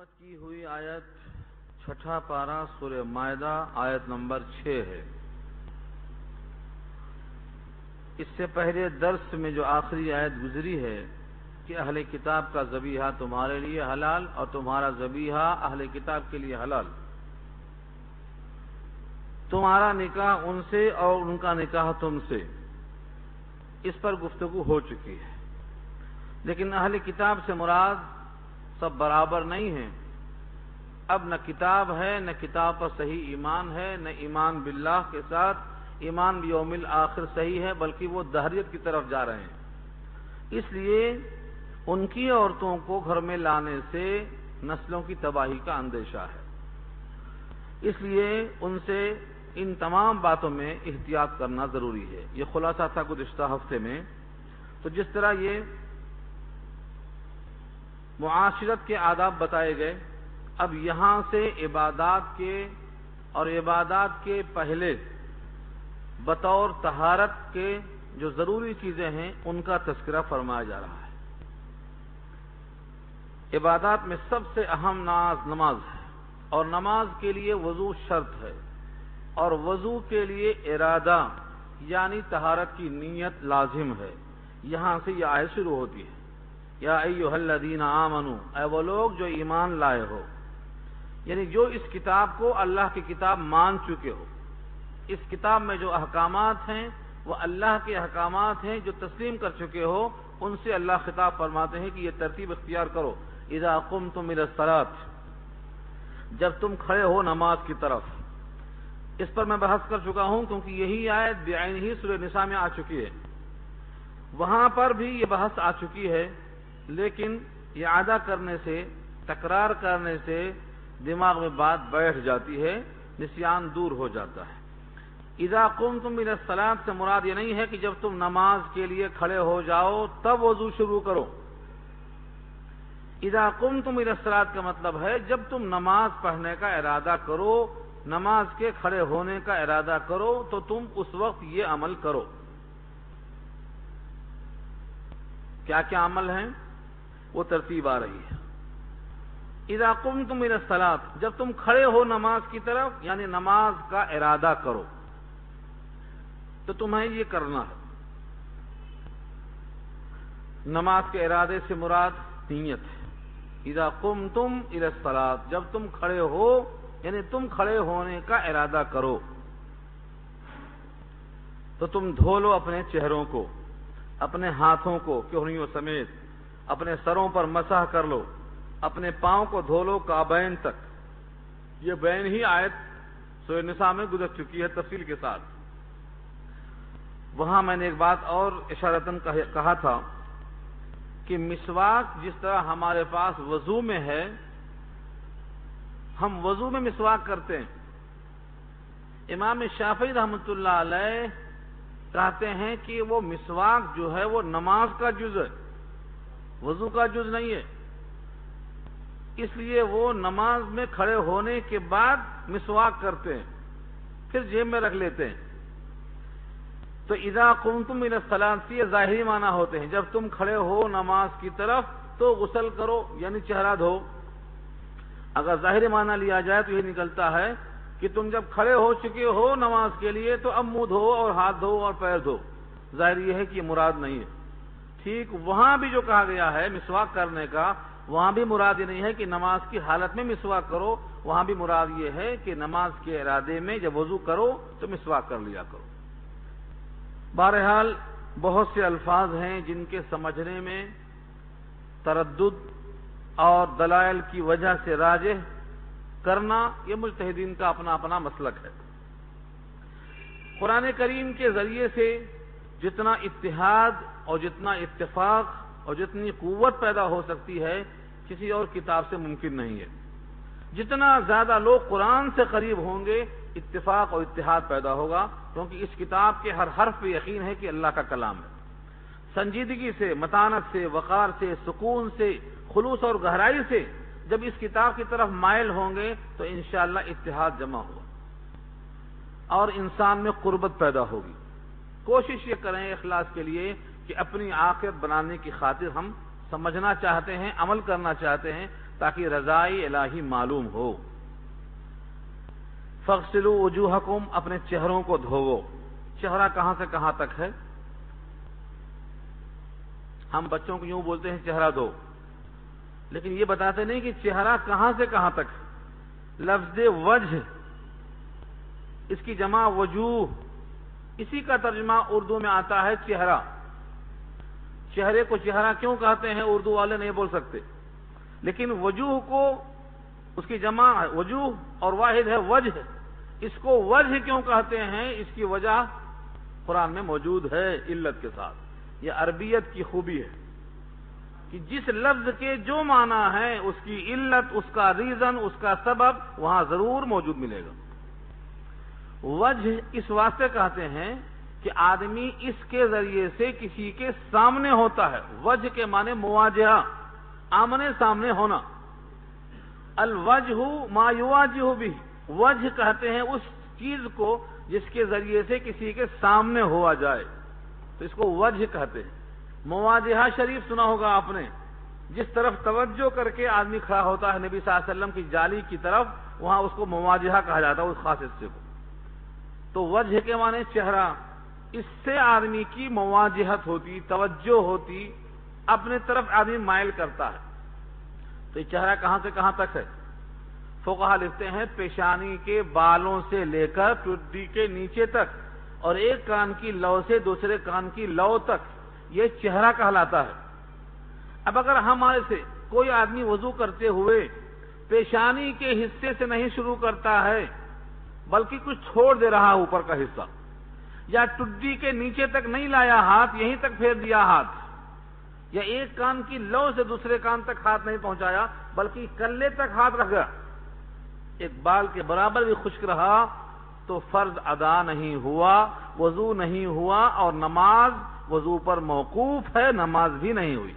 تلاوت کی ہوئی آیت چھٹا پارہ سورہ مائدہ آیت نمبر 6 ہے۔ اس سے پہلے درس میں جو آخری آیت گزری ہے کہ اہل کتاب کا ذبیحہ تمہارے لیے حلال اور تمہارا ذبیحہ اہل کتاب کے لیے حلال، تمہارا نکاح ان سے اور ان کا نکاح تم سے، اس پر گفتگو ہو چکی ہے۔ لیکن اہل کتاب سے مراد سب برابر نہیں ہیں۔ اب نہ کتاب ہے، نہ کتاب پر صحیح ایمان ہے، نہ ایمان باللہ کے ساتھ ایمان بیوم الآخر صحیح ہے، بلکہ وہ دہریت کی طرف جا رہے ہیں۔ اس لیے ان کی عورتوں کو گھر میں لانے سے نسلوں کی تباہی کا اندیشہ ہے۔ اس لیے ان سے ان تمام باتوں میں احتیاط کرنا ضروری ہے۔ یہ خلاصہ تھا گزشتہ ہفتے میں۔ تو جس طرح یہ معاشرت کے آداب بتائے گئے، اب یہاں سے عبادات کے اور عبادات کے پہلے بطور طہارت کے جو ضروری چیزیں ہیں ان کا تذکرہ فرمایا جا رہا ہے۔ عبادات میں سب سے اہم نماز ہے، اور نماز کے لیے وضو شرط ہے، اور وضو کے لیے ارادہ یعنی طہارت کی نیت لازم ہے۔ یہاں سے یہ آیت شروع ہوتی ہے، یا ایھا الذین آمنوا، اے وہ لوگ جو ایمان لائے ہو، یعنی جو اس کتاب کو اللہ کی کتاب مان چکے ہو۔ اس کتاب میں جو احکامات ہیں وہ اللہ کے احکامات ہیں، جو تسلیم کر چکے ہو ان سے اللہ خطاب فرماتے ہیں کہ یہ ترتیب اختیار کرو۔ اذا قمتم الى الصلاۃ، جب تم کھڑے ہو نماز کی طرف۔ اس پر میں بحث کر چکا ہوں کیونکہ یہی آیت بعین ہی سورہ نساء میں آ چکی ہے، وہاں پر بھی یہ بحث آ چکی ہے، لیکن اعادہ کرنے سے، تکرار کرنے سے دماغ میں بات بیٹھ جاتی ہے، نسیان دور ہو جاتا ہے۔ اذا قمتم الى الصلاۃ سے مراد یہ نہیں ہے کہ جب تم نماز کے لیے کھڑے ہو جاؤ تب وضو شروع کرو۔ اذا قمتم الى الصلاۃ کا مطلب ہے جب تم نماز پڑھنے کا ارادہ کرو، نماز کے کھڑے ہونے کا ارادہ کرو تو تم اس وقت یہ عمل کرو۔ کیا کیا عمل ہیں وہ ترتیب آ رہی ہے۔ اذا قمتم الى الصلاۃ، جب تم کھڑے ہو نماز کی طرف یعنی نماز کا ارادہ کرو تو تمہیں یہ کرنا ہے۔ نماز کے ارادے سے مراد نیت ہے۔ اذا قمتم الى الصلاۃ، جب تم کھڑے ہو یعنی تم کھڑے ہونے کا ارادہ کرو تو تم دھو لو اپنے چہروں کو، اپنے ہاتھوں کو کہنیوں سمیت، اپنے سروں پر مسح کر لو، اپنے پاؤں کو دھو لو کعبین تک۔ یہ بین ہی آیت سورہ نساء میں گزر چکی ہے تفصیل کے ساتھ۔ وہاں میں نے ایک بات اور اشارتاً کہا تھا کہ مسواک جس طرح ہمارے پاس وضو میں ہے، ہم وضو میں مسواک کرتے ہیں۔ امام شافعی رحمۃ اللہ علیہ کہتے ہیں کہ وہ مسواک جو ہے وہ نماز کا جز ہے، وضو کا جز نہیں ہے، اس لیے وہ نماز میں کھڑے ہونے کے بعد مسواک کرتے ہیں، پھر جیب میں رکھ لیتے ہیں۔ تو اذا قمتم الى الصلاۃ یہ ظاہری معنی ہوتے ہیں، جب تم کھڑے ہو نماز کی طرف تو غسل کرو یعنی چہرہ دھو۔ اگر ظاہری معنی لیا جائے تو یہ نکلتا ہے کہ تم جب کھڑے ہو چکے ہو نماز کے لیے تو اب منہ دھو اور ہاتھ دھو اور پیر دھو۔ ظاہر یہ ہے کہ یہ مراد نہیں ہے۔ ٹھیک وہاں بھی جو کہا گیا ہے مسواک کرنے کا، وہاں بھی مراد یہ نہیں ہے کہ نماز کی حالت میں مسواک کرو، وہاں بھی مراد یہ ہے کہ نماز کے ارادے میں جب وضو کرو تو مسواک کر لیا کرو۔ بہرحال بہت سے الفاظ ہیں جن کے سمجھنے میں تردد اور دلائل کی وجہ سے راجح کرنا یہ مجتہدین کا اپنا اپنا مسلک ہے۔ قرآن کریم کے ذریعے سے جتنا اتحاد اور جتنا اتفاق اور جتنی قوت پیدا ہو سکتی ہے کسی اور کتاب سے ممکن نہیں ہے۔ جتنا زیادہ لوگ قرآن سے قریب ہوں گے اتفاق اور اتحاد پیدا ہوگا، کیونکہ اس کتاب کے ہر حرف پہ یقین ہے کہ اللہ کا کلام ہے۔ سنجیدگی سے، متانت سے، وقار سے، سکون سے، خلوص اور گہرائی سے جب اس کتاب کی طرف مائل ہوں گے تو انشاءاللہ اتحاد جمع ہوگا اور انسان میں قربت پیدا ہوگی۔ کوشش یہ کریں اخلاص کے لیے کہ اپنی آخرت بنانے کی خاطر ہم سمجھنا چاہتے ہیں، عمل کرنا چاہتے ہیں، تاکہ رضائی الہی معلوم ہو۔ فاغسلوا وجوہکم، اپنے چہروں کو دھوو۔ چہرہ کہاں سے کہاں تک ہے؟ ہم بچوں کو یوں بولتے ہیں چہرہ دھو، لیکن یہ بتاتے نہیں کہ چہرہ کہاں سے کہاں تک ہے۔ لفظ وجہ، اس کی جمع وجوہ، اسی کا ترجمہ اردو میں آتا ہے چہرہ۔ چہرے کو چہرہ کیوں کہتے ہیں اردو والے نہیں بول سکتے، لیکن وجوہ کو، اس کی جمع وجوہ اور واحد ہے وجہ، اس کو وجہ کیوں کہتے ہیں اس کی وجہ قرآن میں موجود ہے علت کے ساتھ۔ یہ عربیت کی خوبی ہے کہ جس لفظ کے جو معنی ہے اس کی علت، اس کا ریزن، اس کا سبب وہاں ضرور موجود ملے گا۔ وجہ اس واسطے کہتے ہیں کہ آدمی اس کے ذریعے سے کسی کے سامنے ہوتا ہے۔ وجہ کے معنی مواجہہ، آمنے سامنے ہونا۔ الوجہ ما یواجہ بھی، وجہ کہتے ہیں اس چیز کو جس کے ذریعے سے کسی کے سامنے ہوا جائے، تو اس کو وجہ کہتے ہیں۔ مواجہہ شریف سنا ہوگا آپ نے، جس طرف توجہ کر کے آدمی کھڑا ہوتا ہے نبی صلی اللہ علیہ وسلم کی جالی کی طرف، وہاں اس کو مواجہہ کہا جاتا ہے، اس خاص حصے کو۔ تو وجہ کے معنی چہرہ، اس سے آدمی کی مواجہت ہوتی، توجہ ہوتی، اپنے طرف آدمی مائل کرتا ہے۔ تو یہ چہرہ کہاں سے کہاں تک ہے؟ فقہا لکھتے ہیں پیشانی کے بالوں سے لے کر ٹڈی کے نیچے تک، اور ایک کان کی لو سے دوسرے کان کی لو تک، یہ چہرہ کہلاتا ہے۔ اب اگر ہمارے سے کوئی آدمی وضو کرتے ہوئے پیشانی کے حصے سے نہیں شروع کرتا ہے، بلکہ کچھ چھوڑ دے رہا اوپر کا حصہ، یا ٹڈی کے نیچے تک نہیں لایا ہاتھ، یہیں تک پھیر دیا ہاتھ، یا ایک کان کی لو سے دوسرے کان تک ہاتھ نہیں پہنچایا بلکہ کلے تک ہاتھ رکھ گیا، ایک بال کے برابر بھی خشک رہا، تو فرض ادا نہیں ہوا، وضو نہیں ہوا، اور نماز وضو پر موقوف ہے، نماز بھی نہیں ہوئی۔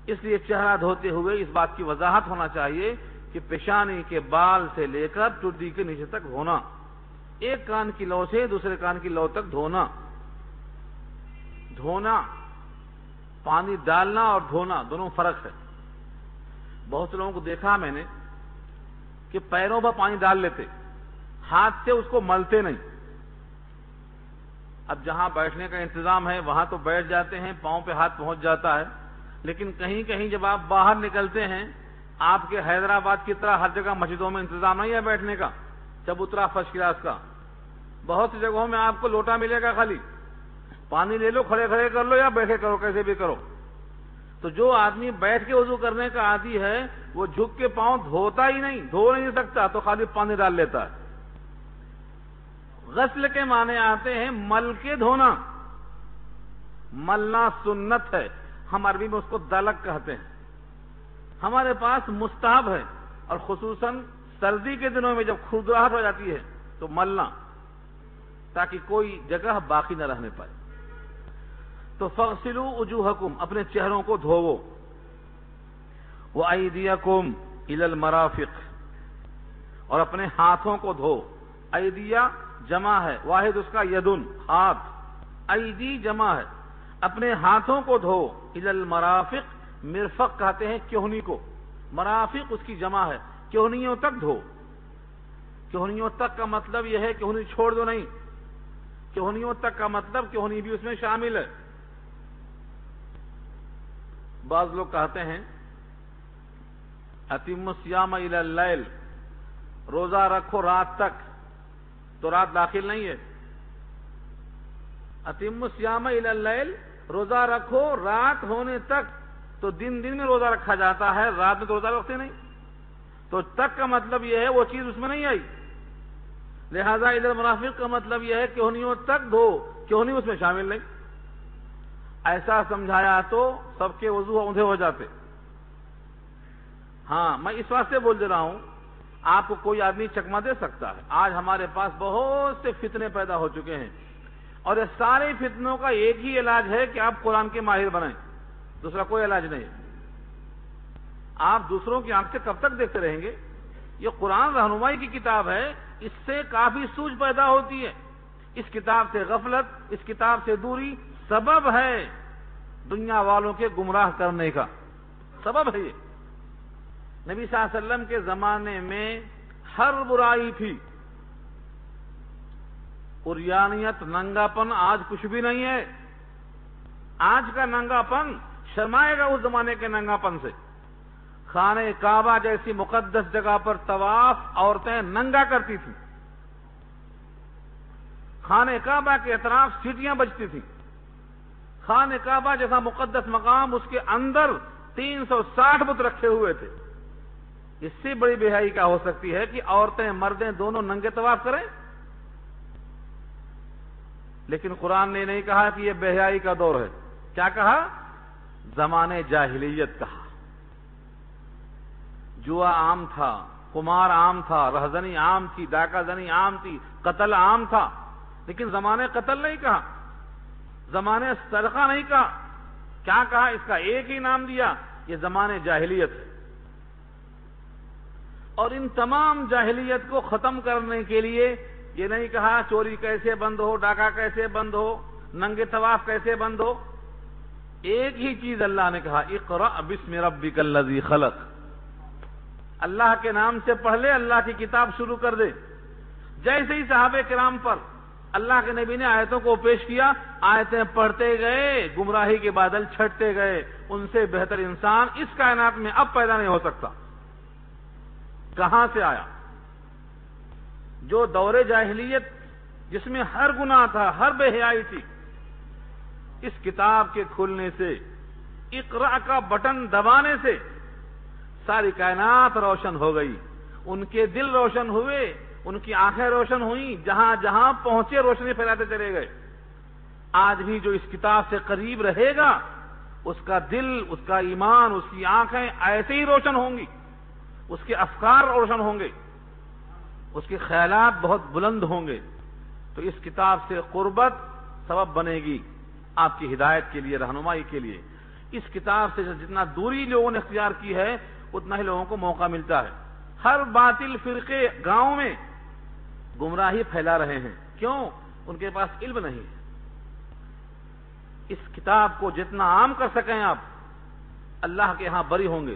اس لیے چہرہ دھوتے ہوئے اس بات کی وضاحت ہونا چاہیے کہ پیشانی کے بال سے لے کر ٹڈی کے نیچے تک دھونا، ایک کان کی لو سے دوسرے کان کی لو تک دھونا۔ دھونا، پانی ڈالنا اور دھونا دونوں فرق ہے۔ بہت سے لوگوں کو دیکھا میں نے کہ پیروں پر پانی ڈال لیتے، ہاتھ سے اس کو ملتے نہیں۔ اب جہاں بیٹھنے کا انتظام ہے وہاں تو بیٹھ جاتے ہیں، پاؤں پہ ہاتھ پہنچ جاتا ہے، لیکن کہیں کہیں جب آپ باہر نکلتے ہیں، آپ کے حیدرآباد کی طرح ہر جگہ مسجدوں میں انتظام نہیں ہے بیٹھنے کا، جب اترا فرسٹ کلاس کا، بہت سی جگہوں میں آپ کو لوٹا ملے گا، خالی پانی لے لو، کھڑے کھڑے کر لو یا بیٹھے کرو، کیسے بھی کرو۔ تو جو آدمی بیٹھ کے وضو کرنے کا عادی ہے وہ جھک کے پاؤں دھوتا ہی نہیں، دھو نہیں سکتا، تو خالی پانی ڈال لیتا ہے۔ غسل کے معنی آتے ہیں مل کے دھونا، ملنا سنت ہے، ہم عربی میں اس کو دلک کہتے ہیں، ہمارے پاس مستحب ہے، اور خصوصاً سردی کے دنوں میں جب کھردراہٹ ہو جاتی ہے تو ملنا، تاکہ کوئی جگہ باقی نہ رہنے پائے۔ تو فاغسلوا وجوہکم، اپنے چہروں کو دھوو، وایدیکم الی المرافق، اور اپنے ہاتھوں کو دھو۔ ایدیا جمع ہے، واحد اس کا یدن، ہاتھ، ایدی جمع ہے، اپنے ہاتھوں کو دھو۔ الی المرافق، مرفق کہتے ہیں کہنی کو، مرافق اس کی جمع ہے، کہنیوں تک دھو۔ کہنیوں تک کا مطلب یہ ہے کہنی چھوڑ دو نہیں، کہنیوں تک کا مطلب کہنی بھی اس میں شامل ہے۔ بعض لوگ کہتے ہیں اتم الصیام الی اللیل، روزہ رکھو رات تک، تو رات داخل نہیں ہے۔ اتم الصیام الی اللیل، روزہ رکھو رات ہونے تک، تو دن دن میں روزہ رکھا جاتا ہے، رات میں تو روزہ رکھتے نہیں، تو تک کا مطلب یہ ہے وہ چیز اس میں نہیں آئی، لہذا الی المرافق کا مطلب یہ ہے کہنیوں تک دھو، کہنی اس میں شامل نہیں۔ ایسا سمجھایا تو سب کے وضو اوندھے ہو جاتے۔ ہاں، میں اس واسطے بول دے رہا ہوں، آپ کو کوئی آدمی چکمہ دے سکتا ہے۔ آج ہمارے پاس بہت سے فتنے پیدا ہو چکے ہیں، اور یہ سارے فتنوں کا ایک ہی علاج ہے کہ آپ قرآن کے ماہر بنیں، دوسرا کوئی علاج نہیں ہے۔ آپ دوسروں کی آنکھ سے کب تک دیکھتے رہیں گے؟ یہ قرآن رہنمائی کی کتاب ہے، اس سے کافی سوجھ پیدا ہوتی ہے۔ اس کتاب سے غفلت، اس کتاب سے دوری سبب ہے دنیا والوں کے گمراہ کرنے کا، سبب ہے یہ۔ نبی صلی اللہ علیہ وسلم کے زمانے میں ہر برائی تھی. عریانیت، ننگاپن آج کچھ بھی نہیں ہے. آج کا ننگاپن شرمائے گا اس زمانے کے ننگاپن سے. خانہ کعبہ جیسی مقدس جگہ پر طواف عورتیں ننگا کرتی تھیں. خانہ کعبہ کے اطراف سیٹیاں بجتی تھیں. خانہ کعبہ جیسا مقدس مقام، اس کے اندر 360 بت رکھے ہوئے تھے. اس سے بڑی بے حیائی کیا ہو سکتی ہے کہ عورتیں مردیں دونوں ننگے طواف کریں؟ لیکن قرآن نے نہیں کہا کہ یہ بے حیائی کا دور ہے. کیا کہا؟ زمانے جاہلیت کہا. جوا عام تھا، قمار عام تھا، رہزنی عام تھی، ڈاکہ زنی عام تھی، قتل عام تھا. لیکن زمانے قتل نہیں کہا، زمانے سرقہ نہیں کہا. کیا کہا؟ اس کا ایک ہی نام دیا، یہ زمانے جاہلیت ہے. اور ان تمام جاہلیت کو ختم کرنے کے لیے یہ نہیں کہا چوری کیسے بند ہو، ڈاکہ کیسے بند ہو، ننگے طواف کیسے بند ہو. ایک ہی چیز اللہ نے کہا، اقرأ بسم ربک الذی خلق. اللہ کے نام سے پڑھ لے، اللہ کی کتاب شروع کر دے. جیسے ہی صحابہ کرام پر اللہ کے نبی نے آیتوں کو پیش کیا، آیتیں پڑھتے گئے، گمراہی کے بادل چھٹتے گئے. ان سے بہتر انسان اس کائنات میں اب پیدا نہیں ہو سکتا. کہاں سے آیا؟ جو دور جاہلیت جس میں ہر گناہ تھا، ہر بے حیائی تھی، اس کتاب کے کھلنے سے، اقرأ کا بٹن دبانے سے ساری کائنات روشن ہو گئی. ان کے دل روشن ہوئے، ان کی آنکھیں روشن ہوئیں، جہاں جہاں پہنچے روشنی پھیلاتے چلے گئے. آج بھی جو اس کتاب سے قریب رہے گا، اس کا دل، اس کا ایمان، اس کی آنکھیں ایسے ہی روشن ہوں گی. اس کے افکار روشن ہوں گے، اس کے خیالات بہت بلند ہوں گے. تو اس کتاب سے قربت سبب بنے گی آپ کی ہدایت کے لیے، رہنمائی کے لیے. اس کتاب سے جتنا دوری لوگوں نے اختیار کی ہے، اتنا ہی لوگوں کو موقع ملتا ہے. ہر باطل فرقے گاؤں میں گمراہی پھیلا رہے ہیں. کیوں؟ ان کے پاس علم نہیں ہے. اس کتاب کو جتنا عام کر سکیں آپ، اللہ کے ہاں بری ہوں گے.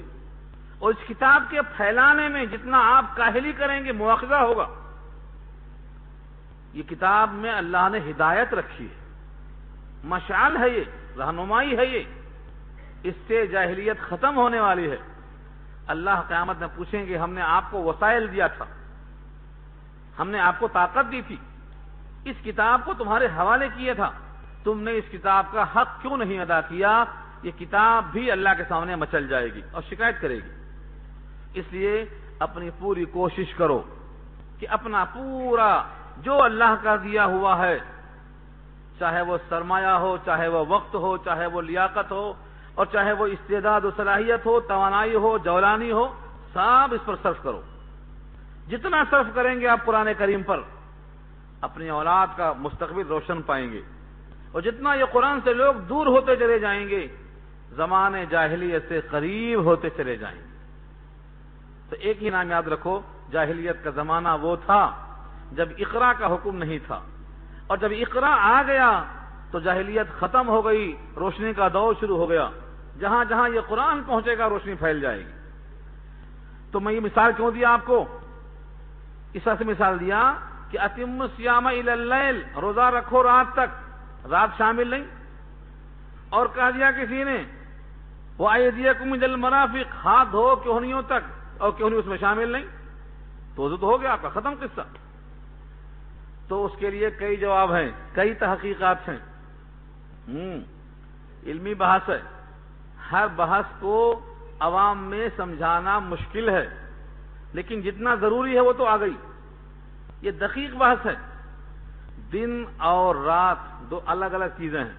اور اس کتاب کے پھیلانے میں جتنا آپ کاہلی کریں گے، مواخذہ ہوگا. یہ کتاب میں اللہ نے ہدایت رکھی ہے، مشعل ہے، یہ رہنمائی ہے. یہ اس سے جاہلیت ختم ہونے والی ہے. اللہ قیامت میں پوچھیں گے، ہم نے آپ کو وسائل دیا تھا، ہم نے آپ کو طاقت دی تھی، اس کتاب کو تمہارے حوالے کیا تھا، تم نے اس کتاب کا حق کیوں نہیں ادا کیا؟ یہ کتاب بھی اللہ کے سامنے مچل جائے گی اور شکایت کرے گی. اس لیے اپنی پوری کوشش کرو کہ اپنا پورا جو اللہ کا دیا ہوا ہے، چاہے وہ سرمایہ ہو، چاہے وہ وقت ہو، چاہے وہ لیاقت ہو، اور چاہے وہ استعداد و صلاحیت ہو، توانائی ہو، جولانی ہو، سب اس پر صرف کرو. جتنا صرف کریں گے آپ قرآن کریم پر، اپنی اولاد کا مستقبل روشن پائیں گے. اور جتنا یہ قرآن سے لوگ دور ہوتے چلے جائیں گے، زمانے جاہلیت سے قریب ہوتے چلے جائیں گے. تو ایک ہی نام یاد رکھو، جاہلیت کا زمانہ وہ تھا جب اقرا کا حکم نہیں تھا، اور جب اقرا آ گیا تو جاہلیت ختم ہو گئی، روشنی کا دور شروع ہو گیا. جہاں جہاں یہ قرآن پہنچے گا، روشنی پھیل جائے گی. تو میں یہ مثال کیوں دیا آپ کو؟ اس طرح سے مثال دیا کہ اتم الصیام الی اللیل، روزہ رکھو رات تک، رات شامل نہیں. اور کہہ دیا کسی نے وَأَيْدِيَكُمْ إِلَى الْمَرَافِقِ، ہاتھ دھو کہنیوں تک، اور کہنی اس میں شامل نہیں. تو ہو گیا آپ کا ختم قصہ. تو اس کے لیے کئی جواب ہیں، کئی تحقیقات ہیں. علمی بحث ہے. ہر بحث کو عوام میں سمجھانا مشکل ہے، لیکن جتنا ضروری ہے وہ تو آ گئی. یہ دقیق بحث ہے. دن اور رات دو الگ الگ چیزیں ہیں.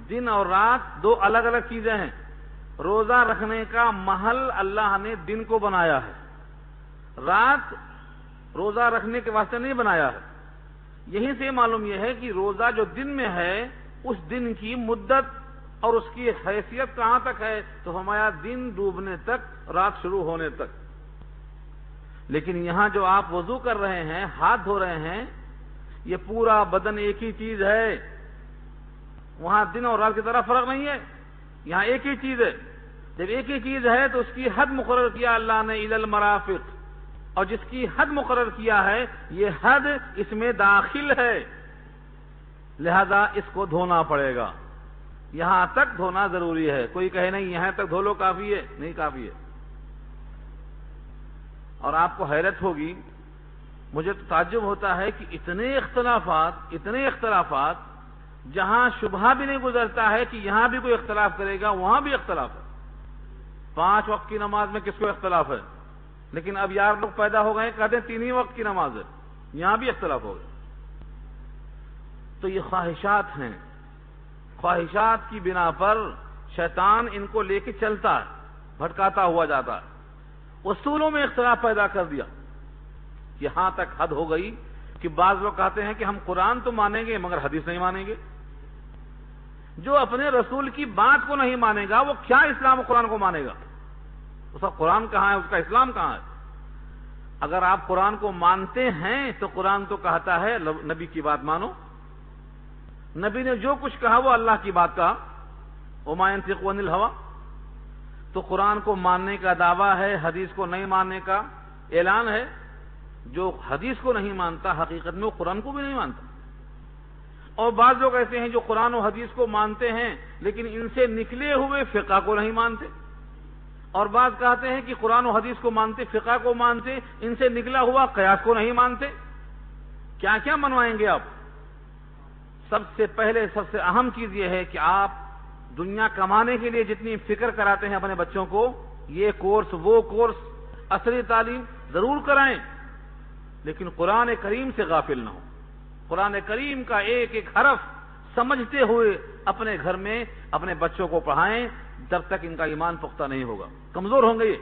دن اور رات دو الگ الگ چیزیں ہیں. روزہ رکھنے کا محل اللہ نے دن کو بنایا ہے، رات روزہ رکھنے کے واسطے نہیں بنایا ہے. یہیں سے معلوم یہ ہے کہ روزہ جو دن میں ہے، اس دن کی مدت اور اس کی حیثیت کہاں تک ہے؟ تو ہمارا دن ڈوبنے تک، رات شروع ہونے تک. لیکن یہاں جو آپ وضو کر رہے ہیں، ہاتھ دھو رہے ہیں، یہ پورا بدن ایک ہی چیز ہے. وہاں دن اور رات کی طرح فرق نہیں ہے، یہاں ایک ہی چیز ہے. جب ایک ہی چیز ہے تو اس کی حد مقرر کیا اللہ نے الی المرافق، اور جس کی حد مقرر کیا ہے یہ حد اس میں داخل ہے، لہذا اس کو دھونا پڑے گا، یہاں تک دھونا ضروری ہے۔ کوئی کہے نہیں یہاں تک دھو لو کافی ہے، نہیں کافی ہے۔ اور آپ کو حیرت ہوگی، مجھے تو تعجب ہوتا ہے کہ اتنے اختلافات جہاں شبہ بھی نہیں گزرتا ہے کہ یہاں بھی کوئی اختلاف کرے گا وہاں بھی اختلاف ہے۔ 5 وقت کی نماز میں کس کو اختلاف ہے؟ لیکن اب یار لوگ پیدا ہو گئے کہتے ہیں 3 ہی وقت کی نماز ہے، یہاں بھی اختلاف ہو گیا۔ تو یہ خواہشات ہیں، خواہشات کی بنا پر شیطان ان کو لے کے چلتا ہے، بھٹکاتا ہوا جاتا ہے۔ اصولوں میں اختلاف پیدا کر دیا، یہاں تک حد ہو گئی کہ بعض لوگ کہتے ہیں کہ ہم قرآن تو مانیں گے مگر حدیث نہیں مانیں گے۔ جو اپنے رسول کی بات کو نہیں مانے گا وہ کیا اسلام و قرآن کو مانے گا؟ اس کا قرآن کہاں ہے، اس کا اسلام کہاں ہے؟ اگر آپ قرآن کو مانتے ہیں تو قرآن تو کہتا ہے نبی کی بات مانو، نبی نے جو کچھ کہا وہ اللہ کی بات کہا، وما ينطق عن الهوى۔ تو قرآن کو ماننے کا دعویٰ ہے، حدیث کو نہیں ماننے کا اعلان ہے۔ جو حدیث کو نہیں مانتا حقیقت میں وہ قرآن کو بھی نہیں مانتا۔ اور بعض لوگ ایسے ہیں جو قرآن و حدیث کو مانتے ہیں لیکن ان سے نکلے ہوئے فقہ کو نہیں مانتے، اور بعض کہتے ہیں کہ قرآن و حدیث کو مانتے، فقہ کو مانتے، ان سے نکلا ہوا قیاس کو نہیں مانتے۔ کیا کیا منوائیں گے آپ؟ سب سے پہلے سب سے اہم چیز یہ ہے کہ آپ دنیا کمانے کے لیے جتنی فکر کراتے ہیں اپنے بچوں کو، یہ کورس وہ کورس، عصری تعلیم ضرور کرائیں، لیکن قرآن کریم سے غافل نہ ہو۔ قرآن کریم کا ایک ایک حرف سمجھتے ہوئے اپنے گھر میں اپنے بچوں کو پڑھائیں، جب تک ان کا ایمان پختہ نہیں ہوگا۔ کمزور ہوں گے یہ،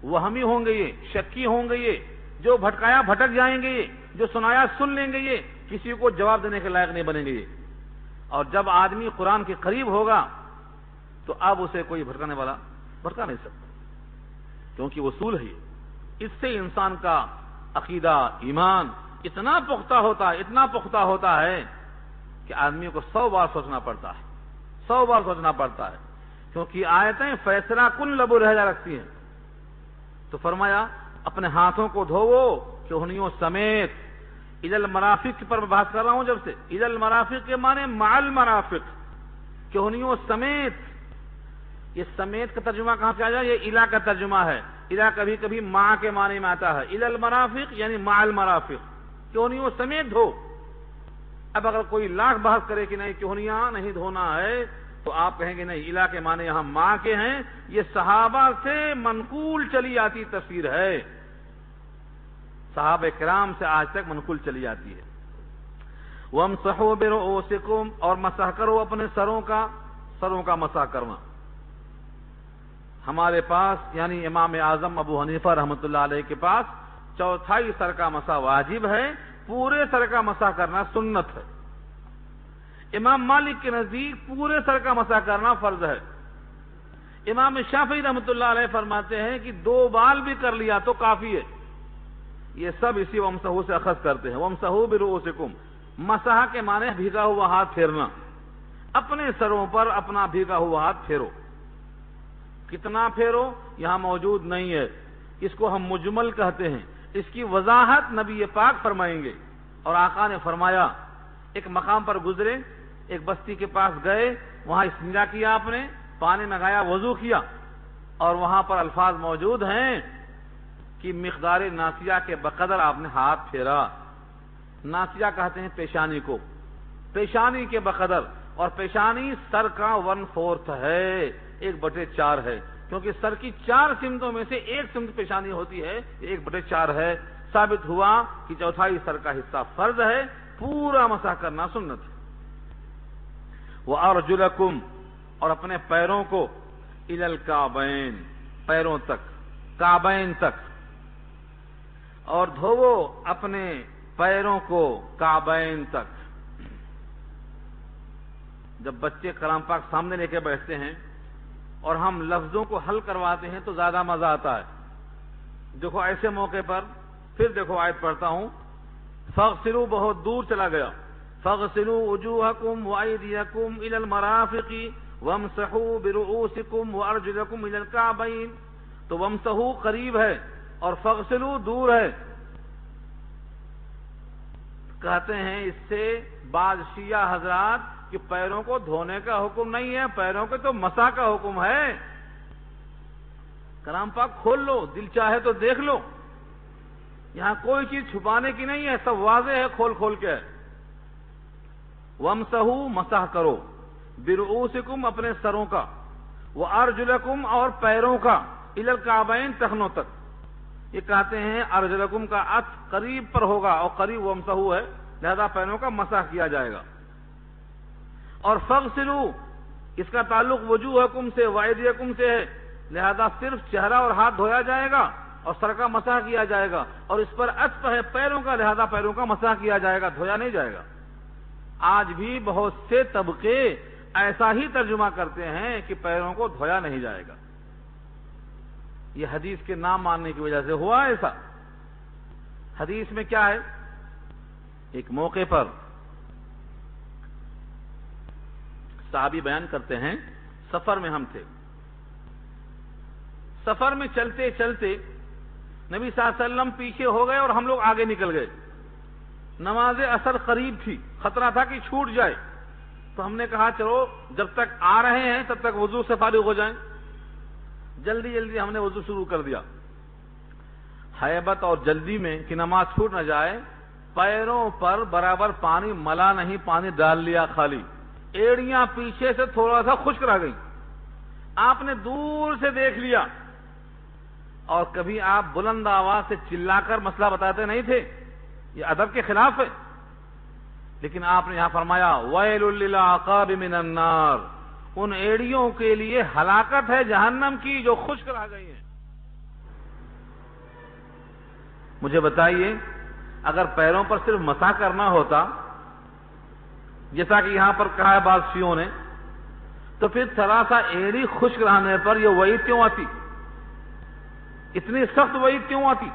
وہمی ہوں گے یہ، شکی ہوں گے یہ، جو بھٹکایا بھٹک جائیں گے یہ، جو سنایا سن لیں گے یہ، کسی کو جواب دینے کے لائق نہیں بنیں گے یہ۔ اور جب آدمی قرآن کے قریب ہوگا تو اب اسے کوئی بھٹکانے والا بھٹکا نہیں سکتا، کیونکہ اصول ہے۔ اس سے انسان کا عقیدہ، ایمان اتنا پختہ ہوتا ہے کہ آدمی کو 100 بار سوچنا پڑتا ہے، 100 بار سوچنا پڑتا ہے، کیونکہ آیتیں فیصلہ کن لب و لہجہ رکھتی ہیں۔ تو فرمایا اپنے ہاتھوں کو دھوو کہنیوں سمیت، الی المرافق پر میں بات کر رہا ہوں جب سے، الی المرافق کے معنی مع المرافق، کہنیوں سمیت۔ یہ سمیت کا ترجمہ کہاں سے آیا؟ یہ الی کا ترجمہ ہے، الی کبھی کبھی مع کے معنی میں آتا ہے، الی المرافق یعنی مع المرافق، کہنیوں سمیت دھو۔ اب اگر کوئی لاکھ بحث کرے کہ نہیں کہنیاں نہیں دھونا ہے تو آپ کہیں گے نہیں، الی کے معنی یہاں مع کے ہیں، یہ صحابہ سے منقول چلی آتی تفسیر ہے، صحابہ کرام سے آج تک منقول چلی آتی ہے۔ وَامْسَحُوا بِرُؤُوسِكُمْ، اور مسح کرو اپنے سروں کا مسح کرنا۔ ہمارے پاس یعنی امام اعظم ابو حنیفہ رحمۃ اللہ علیہ کے پاس چوتھائی سر کا مسح واجب ہے، پورے سر کا مسح کرنا سنت ہے۔ امام مالک کے نزدیک پورے سر کا مسح کرنا فرض ہے۔ امام شافعی رحمۃ اللہ علیہ فرماتے ہیں کہ 2 بال بھی کر لیا تو کافی ہے۔ یہ سب اسی ومسحو سے اخذ کرتے ہیں، ومسحو برؤوسکم، مسح کے معنی بھیگا ہوا ہاتھ پھیرنا، اپنے سروں پر اپنا بھیگا ہوا ہاتھ پھیرو۔ کتنا پھیرو یہاں موجود نہیں ہے، اس کو ہم مجمل کہتے ہیں، اس کی وضاحت نبی پاک فرمائیں گے۔ اور آقا نے فرمایا، ایک مقام پر گزرے، ایک بستی کے پاس گئے، وہاں استنجا کیا، آپ نے پانی منگایا، وضو کیا، اور وہاں پر الفاظ موجود ہیں کہ مقدار ناسیہ کے بقدر آپ نے ہاتھ پھیرا۔ ناسیہ کہتے ہیں پیشانی کو، پیشانی کے بقدر، اور پیشانی سر کا 1/4 ہے، 1/4 ہے، کیونکہ سر کی 4 سمتوں میں سے ایک سمت پیشانی ہوتی ہے، 1/4 ہے۔ ثابت ہوا کہ چوتھائی سر کا حصہ فرض ہے، پورا مسح کرنا سنت ہے۔ وَأَرْجُلَكُمْ، اور اپنے پیروں کو، إِلَى الْكَعْبَيْنِ، پیروں تک، کعبین تک، اور دھوو اپنے پیروں کو کعبین تک۔ جب بچے کلام پاک سامنے لے کے بیٹھتے ہیں اور ہم لفظوں کو حل کرواتے ہیں تو زیادہ مزہ آتا ہے۔ دیکھو ایسے موقع پر پھر دیکھو آیت پڑھتا ہوں، فاغسلوا بہت دور چلا گیا، فاغسلوا وجوہکم وایدیکم الی المرافق وَامْسَحُوا بِرُؤُوسِكُمْ وَأَرْجُلَكُمْ إِلَى الْكَعْبَيْنِ، تو وَامْسَحُوا قریب ہے اور فَاغْسِلُوا دور ہے۔ کہتے ہیں اس سے بعض شیعہ حضرات کہ پیروں کو دھونے کا حکم نہیں ہے، پیروں کے تو مسح کا حکم ہے۔ کلام پاک کھول لو، دل چاہے تو دیکھ لو، یہاں کوئی چیز چھپانے کی نہیں ہے، سب واضح ہے کھول کھول کے۔ وَامْسَحُوا مسح کرو، بِرُؤُوسِكُمْ اپنے سروں کا، وَأَرْجُلَكُمْ اور پیروں کا، إِلَى الْكَعْبَيْنِ ٹخنوں تک۔ یہ کہتے ہیں ارجلکم کا عطف قریب پر ہوگا اور قریب وَامْسَحُوا ہے، لہذا پیروں کا مسح کیا جائے گا۔ اور فَاغْسِلُوا اس کا تعلق وجوہکم سے وَأَيْدِیَکُم سے ہے، لہذا صرف چہرہ اور ہاتھ دھویا جائے گا اور سر کا مسح کیا جائے گا، اور اس پر عطف ہے پیروں کا، لہذا پیروں کا مسح کیا جائے گا، دھویا نہیں جائے گا۔ آج بھی بہت سے طبقے ایسا ہی ترجمہ کرتے ہیں کہ پیروں کو دھویا نہیں جائے گا۔ یہ حدیث کے نام ماننے کی وجہ سے ہوا ایسا۔ حدیث میں کیا ہے؟ ایک موقع پر صحابی بیان کرتے ہیں، سفر میں ہم تھے، سفر میں چلتے چلتے نبی صلی اللہ علیہ وسلم پیچھے ہو گئے اور ہم لوگ آگے نکل گئے۔ نماز عصر قریب تھی، خطرہ تھا کہ چھوٹ جائے، تو ہم نے کہا چلو جب تک آ رہے ہیں تب تک وضو سے فارغ ہو جائیں۔ جلدی جلدی ہم نے وضو شروع کر دیا، ہیبت اور جلدی میں کہ نماز چھوٹ نہ جائے، پیروں پر برابر پانی ملا نہیں، پانی ڈال لیا خالی، ایڑیاں پیچھے سے تھوڑا سا خشک رہ گئی۔ آپ نے دور سے دیکھ لیا، اور کبھی آپ بلند آواز سے چلا کر مسئلہ بتاتے نہیں تھے، یہ ادب کے خلاف ہے، لیکن آپ نے یہاں فرمایا وَيْلٌ لِّلْعَقَابِ مِنَ النَّارِ، ان ایڑیوں کے لیے ہلاکت ہے جہنم کی جو خشک رہ گئی ہیں۔ مجھے بتائیے اگر پیروں پر صرف مسح کرنا ہوتا جیسا کہ یہاں پر کہا ہے بعض شیعوں نے، تو پھر ذرا سا ایڑی خشک رہنے پر یہ وعید کیوں آتی؟ اتنی سخت وعید کیوں آتی؟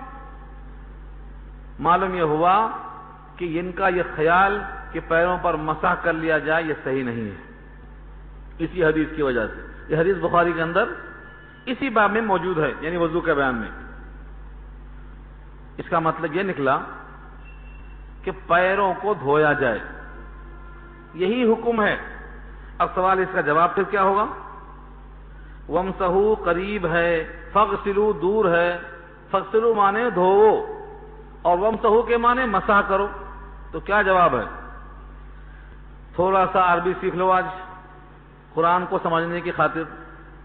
معلوم یہ ہوا کہ ان کا یہ خیال کہ پیروں پر مسح کر لیا جائے یہ صحیح نہیں ہے، اسی حدیث کی وجہ سے۔ یہ حدیث بخاری کے اندر اسی باب میں موجود ہے، یعنی وضو کے بیان میں۔ اس کا مطلب یہ نکلا کہ پیروں کو دھویا جائے، یہی حکم ہے۔ اب سوال اس کا جواب پھر کیا ہوگا؟ وَامْسَحُوا قریب ہے، فَاغْسِلُوا دور ہے، فَاغْسِلُوا مانے دھوو اور وَامْسَحُوا کے مانے مسح کرو، تو کیا جواب ہے؟ تھوڑا سا عربی سیکھ لو آج قرآن کو سمجھنے کی خاطر۔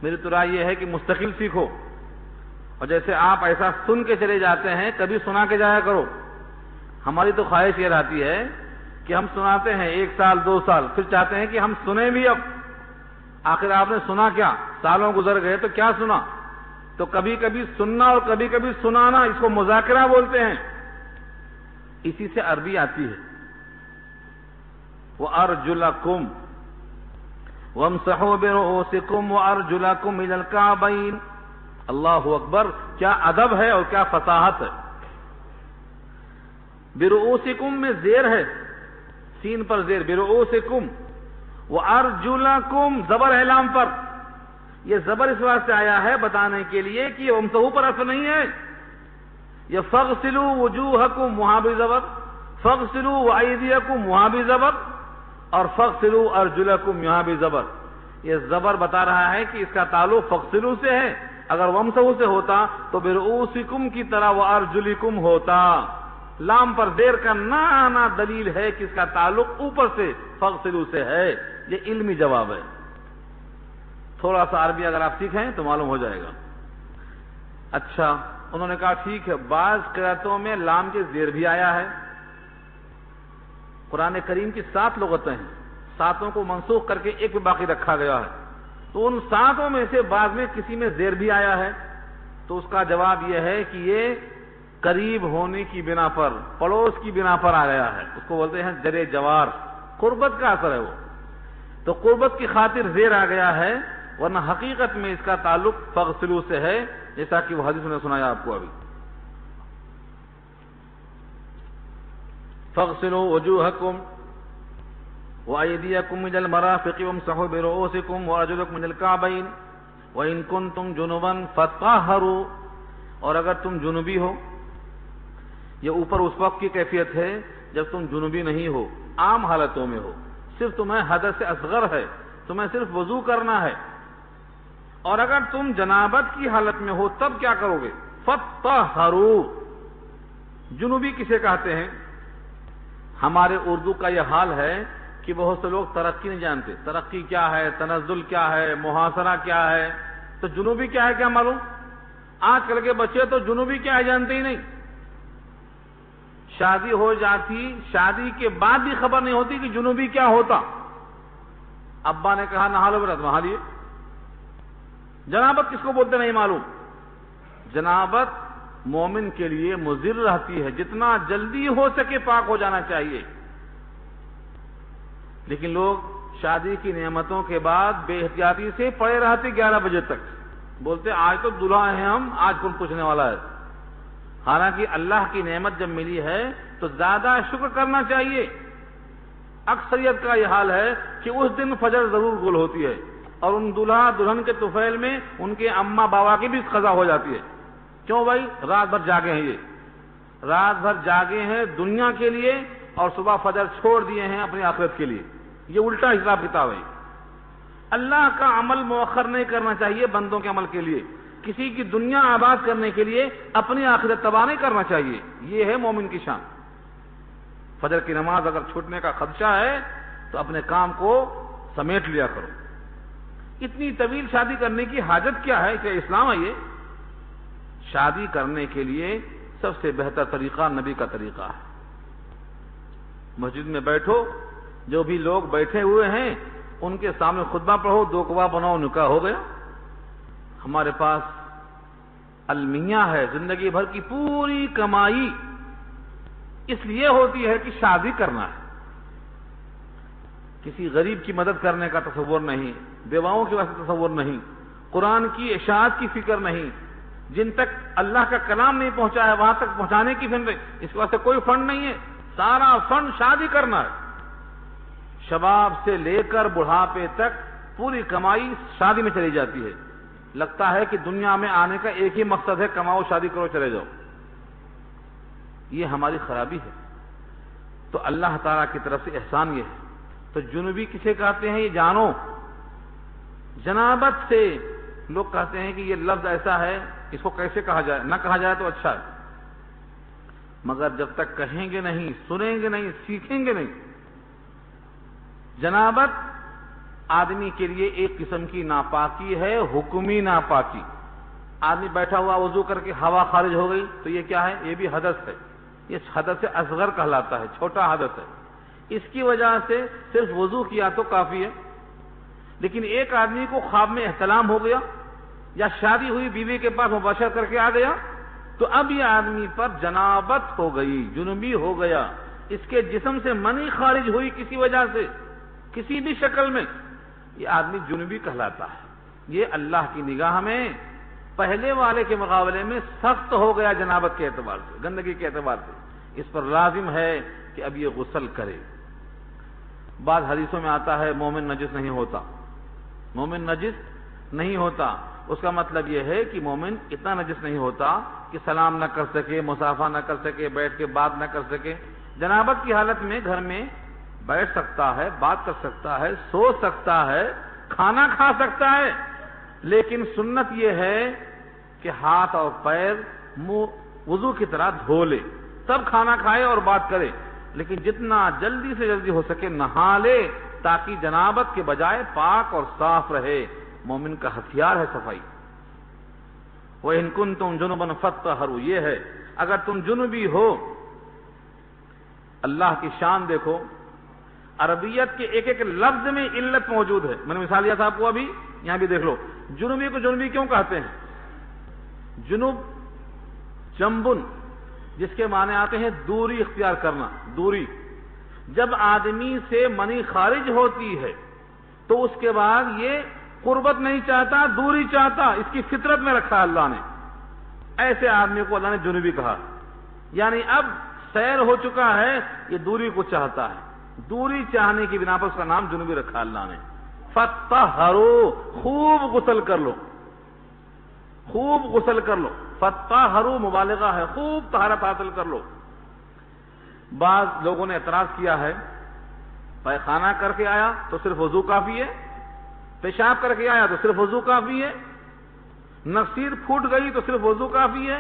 میری تو رائے یہ ہے کہ مستقل سیکھو، اور جیسے آپ ایسا سن کے چلے جاتے ہیں کبھی سنا کے جایا کرو۔ ہماری تو خواہش یہ رہتی ہے کہ ہم سناتے ہیں 1 سال 2 سال، پھر چاہتے ہیں کہ ہم سنیں بھی۔ اب آخر آپ نے سنا کیا؟ سالوں گزر گئے تو کیا سنا؟ تو کبھی کبھی سننا اور کبھی کبھی سنانا، اس کو مذاکرہ بولتے ہیں، اسی سے عربی آتی ہے۔ وَأَرْجُلَكُمْ وَامْسَحُوا بِرُؤُوسِكُمْ وَأَرْجُلَكُمْ إِلَى الْكَعْبَيْنِ۔ اللہ اکبر، کیا ادب ہے اور کیا فصاحت ہے۔ برؤوسکم میں زیر ہے، سین پر زیر، برؤوسکم، وَأَرْجُلَكُمْ زبر ہے لام پر۔ یہ زبر اس واسطے آیا ہے بتانے کے لیے کہ وَامْسَحُوا پر اثر نہیں ہے۔ یہ فَاغْسِلُوا وُجُوهَكُمْ وہاں بھی زبر، فَاغْسِلُوا وَأَيْدِيَكُمْ وہاں بھی زبر، اور فَاغْسِلُوا أَرْجُلَكُمْ یہاں بھی زبر۔ یہ زبر بتا رہا ہے کہ اس کا تعلق فَاغْسِلُوا سے ہے، اگر وَامْسَحُوا سے ہوتا تو برؤوسکم کی طرح وَأَرْجُلِكُمْ ہوتا۔ لام پر دیر کا نہ آنا دلیل ہے کہ اس کا تعلق اوپر سے فَاغْسِلُوا سے ہے۔ یہ علمی جواب ہے، تھوڑا سا عربی اگر آپ سیکھیں تو معلوم ہو جائے گا۔ اچھا، انہوں نے کہا ٹھیک ہے، بعض قرأتوں میں لام کے زیر بھی آیا ہے۔ قرآن کریم کی 7 لغتیں ہیں، 7 کو منسوخ کر کے ایک پہ باقی رکھا گیا ہے، تو ان 7 میں سے بعض میں کسی میں زیر بھی آیا ہے، تو اس کا جواب یہ ہے کہ یہ قریب ہونے کی بنا پر، پڑوس کی بنا پر آ گیا ہے، اس کو بولتے ہیں جرے جوار، قربت کا اثر ہے وہ، تو قربت کی خاطر زیر آ گیا ہے، ورنہ حقیقت میں اس کا تعلق فَاغْسِلُوا سے ہے، جیسا کہ وہ حدیث نے سنایا آپ کو ابھی۔ فَاغْسِلُوا وُجُوهَكُمْ وَأَيْدِيَكُمْ إِلَى الْمَرَافِقِ وَامْسَحُوا بِرُؤُوسِكُمْ وَأَرْجُلَكُمْ إِلَى الْكَعْبَيْنِ وَإِن كُنتُمْ جُنُبًا فَطَهَّرُوا، اور اگر تم جنوبی ہو، یہ اوپر اس وقت کی کیفیت ہے جب تم جنوبی نہیں ہو، عام حالتوں میں ہو، صرف تمہیں حدث اصغر ہے، تمہیں صرف وضو کرنا ہے، اور اگر تم جنابت کی حالت میں ہو تب کیا کرو گے؟ فَطَهَّرُوا۔ جنوبی کسے کہتے ہیں؟ ہمارے اردو کا یہ حال ہے کہ بہت سے لوگ ترقی نہیں جانتے، ترقی کیا ہے، تنزل کیا ہے، محاصرہ کیا ہے، تو جنوبی کیا ہے کیا معلوم؟ آج کل کے بچے تو جنوبی کیا ہے جانتے ہی نہیں۔ شادی ہو جاتی، شادی کے بعد بھی خبر نہیں ہوتی کہ جنوبی کیا ہوتا۔ ابا نے کہا نہا لو بیٹا، نہا لیے۔ جنابت کس کو بولتے نہیں معلوم۔ جنابت مومن کے لیے مضر رہتی ہے، جتنا جلدی ہو سکے پاک ہو جانا چاہیے، لیکن لوگ شادی کی نعمتوں کے بعد بے احتیاطی سے پڑے رہتے 11 بجے تک، بولتے آج تو دلہا ہیں ہم، آج کون پوچھنے والا ہے۔ حالانکہ اللہ کی نعمت جب ملی ہے تو زیادہ شکر کرنا چاہیے۔ اکثریت کا یہ حال ہے کہ اس دن فجر ضرور گل ہوتی ہے، اور ان دلہا دلہن کے طفیل میں ان کے اماں بابا کی بھی قضا ہو جاتی ہے۔ کیوں بھائی؟ رات بھر جاگے ہیں، یہ رات بھر جاگے ہیں دنیا کے لیے، اور صبح فجر چھوڑ دیے ہیں اپنی آخرت کے لیے۔ یہ الٹا حساب کتاب ہے۔ اللہ کا عمل مؤخر نہیں کرنا چاہیے بندوں کے عمل کے لیے، کسی کی دنیا آباد کرنے کے لیے اپنی آخرت تباہ نہیں کرنا چاہیے۔ یہ ہے مومن کی شان۔ فجر کی نماز اگر چھوٹنے کا خدشہ ہے تو اپنے کام کو سمیٹ لیا کرو۔ اتنی طویل شادی کرنے کی حاجت کیا ہے؟ کہ اسلام ہے یہ؟ شادی کرنے کے لیے سب سے بہتر طریقہ نبی کا طریقہ ہے۔ مسجد میں بیٹھو، جو بھی لوگ بیٹھے ہوئے ہیں ان کے سامنے خطبہ پڑھو، 2 گواہ بناؤ، نکاح ہو گیا۔ ہمارے پاس المیہ ہے، زندگی بھر کی پوری کمائی اس لیے ہوتی ہے کہ شادی کرنا ہے۔ کسی غریب کی مدد کرنے کا تصور نہیں، بیواؤں کے واسطے تصور نہیں، قرآن کی اشاعت کی فکر نہیں، جن تک اللہ کا کلام نہیں پہنچا ہے وہاں تک پہنچانے کی فکر، اس واسطے کوئی فنڈ نہیں ہے۔ سارا فنڈ شادی کرنا ہے۔ شباب سے لے کر بڑھاپے تک پوری کمائی شادی میں چلی جاتی ہے۔ لگتا ہے کہ دنیا میں آنے کا ایک ہی مقصد ہے، کماؤ، شادی کرو، چلے جاؤ۔ یہ ہماری خرابی ہے۔ تو اللہ تعالیٰ کی طرف سے احسان یہ ہے۔ تو جنوبی کسے کہتے ہیں یہ جانو۔ جنابت سے لوگ کہتے ہیں کہ یہ لفظ ایسا ہے، اس کو کیسے کہا جائے، نہ کہا جائے تو اچھا ہے، مگر جب تک کہیں گے نہیں، سنیں گے نہیں، سیکھیں گے نہیں۔ جنابت آدمی کے لیے ایک قسم کی ناپاکی ہے، حکمی ناپاکی۔ آدمی بیٹھا ہوا وضو کر کے ہوا خارج ہو گئی تو یہ کیا ہے؟ یہ بھی حدث ہے، یہ حدث اصغر کہلاتا ہے، چھوٹا حدث ہے۔ اس کی وجہ سے صرف وضو کیا تو کافی ہے، لیکن ایک آدمی کو خواب میں احتلام ہو گیا یا شادی ہوئی بیوی کے پاس مباشرت کر کے آ گیا تو اب یہ آدمی پر جنابت ہو گئی، جنوبی ہو گیا، اس کے جسم سے منی خارج ہوئی کسی وجہ سے، کسی بھی شکل میں، یہ آدمی جنوبی کہلاتا ہے۔ یہ اللہ کی نگاہ میں پہلے والے کے مقابلے میں سخت ہو گیا جنابت کے اعتبار سے، گندگی کے اعتبار سے۔ اس پر لازم ہے کہ اب یہ غسل کرے۔ بعض حدیثوں میں آتا ہے مومن نجس نہیں ہوتا، مومن نجس نہیں ہوتا۔ اس کا مطلب یہ ہے کہ مومن اتنا نجس نہیں ہوتا کہ سلام نہ کر سکے، مصافحہ نہ کر سکے، بیٹھ کے بات نہ کر سکے۔ جنابت کی حالت میں گھر میں بیٹھ سکتا ہے، بات کر سکتا ہے، سو سکتا ہے، کھانا کھا سکتا ہے، لیکن سنت یہ ہے کہ ہاتھ اور پیر منہ وضو کی طرح دھو لے، تب کھانا کھائے اور بات کرے، لیکن جتنا جلدی سے جلدی ہو سکے نہا لے تاکہ جنابت کے بجائے پاک اور صاف رہے۔ مومن کا ہتھیار ہے صفائی۔ وَإِن كُنتُمْ جُنُبًا فَطَّهِرُوا، یہ ہے اگر تم جنوبی ہو۔ اللہ کی شان دیکھو، عربیت کے ایک ایک لفظ میں علت موجود ہے۔ میں نے مثال دیا تھا آپ کو، ابھی یہاں بھی دیکھ لو۔ جنوبی کو جنوبی کیوں کہتے ہیں؟ جنوب جنبن، جس کے معنی آتے ہیں دوری اختیار کرنا، دوری۔ جب آدمی سے منی خارج ہوتی ہے تو اس کے بعد یہ قربت نہیں چاہتا، دوری چاہتا، اس کی فطرت میں رکھا اللہ نے۔ ایسے آدمی کو اللہ نے جنوبی کہا، یعنی اب سیر ہو چکا ہے، یہ دوری کو چاہتا ہے، دوری چاہنے کی بنا پر اس کا نام جنوبی رکھا اللہ نے. فطہروا، خوب غسل کر لو، خوب غسل کر لو. فطہروا مبالغہ ہے، خوب طہارت حاصل کر لو. بعض لوگوں نے اعتراض کیا ہے، پیخانہ کر کے آیا تو صرف وضو کافی ہے، پیشاب کر کے آیا تو صرف وضو کافی ہے، نفسیر پھوٹ گئی تو صرف وضو کافی ہے،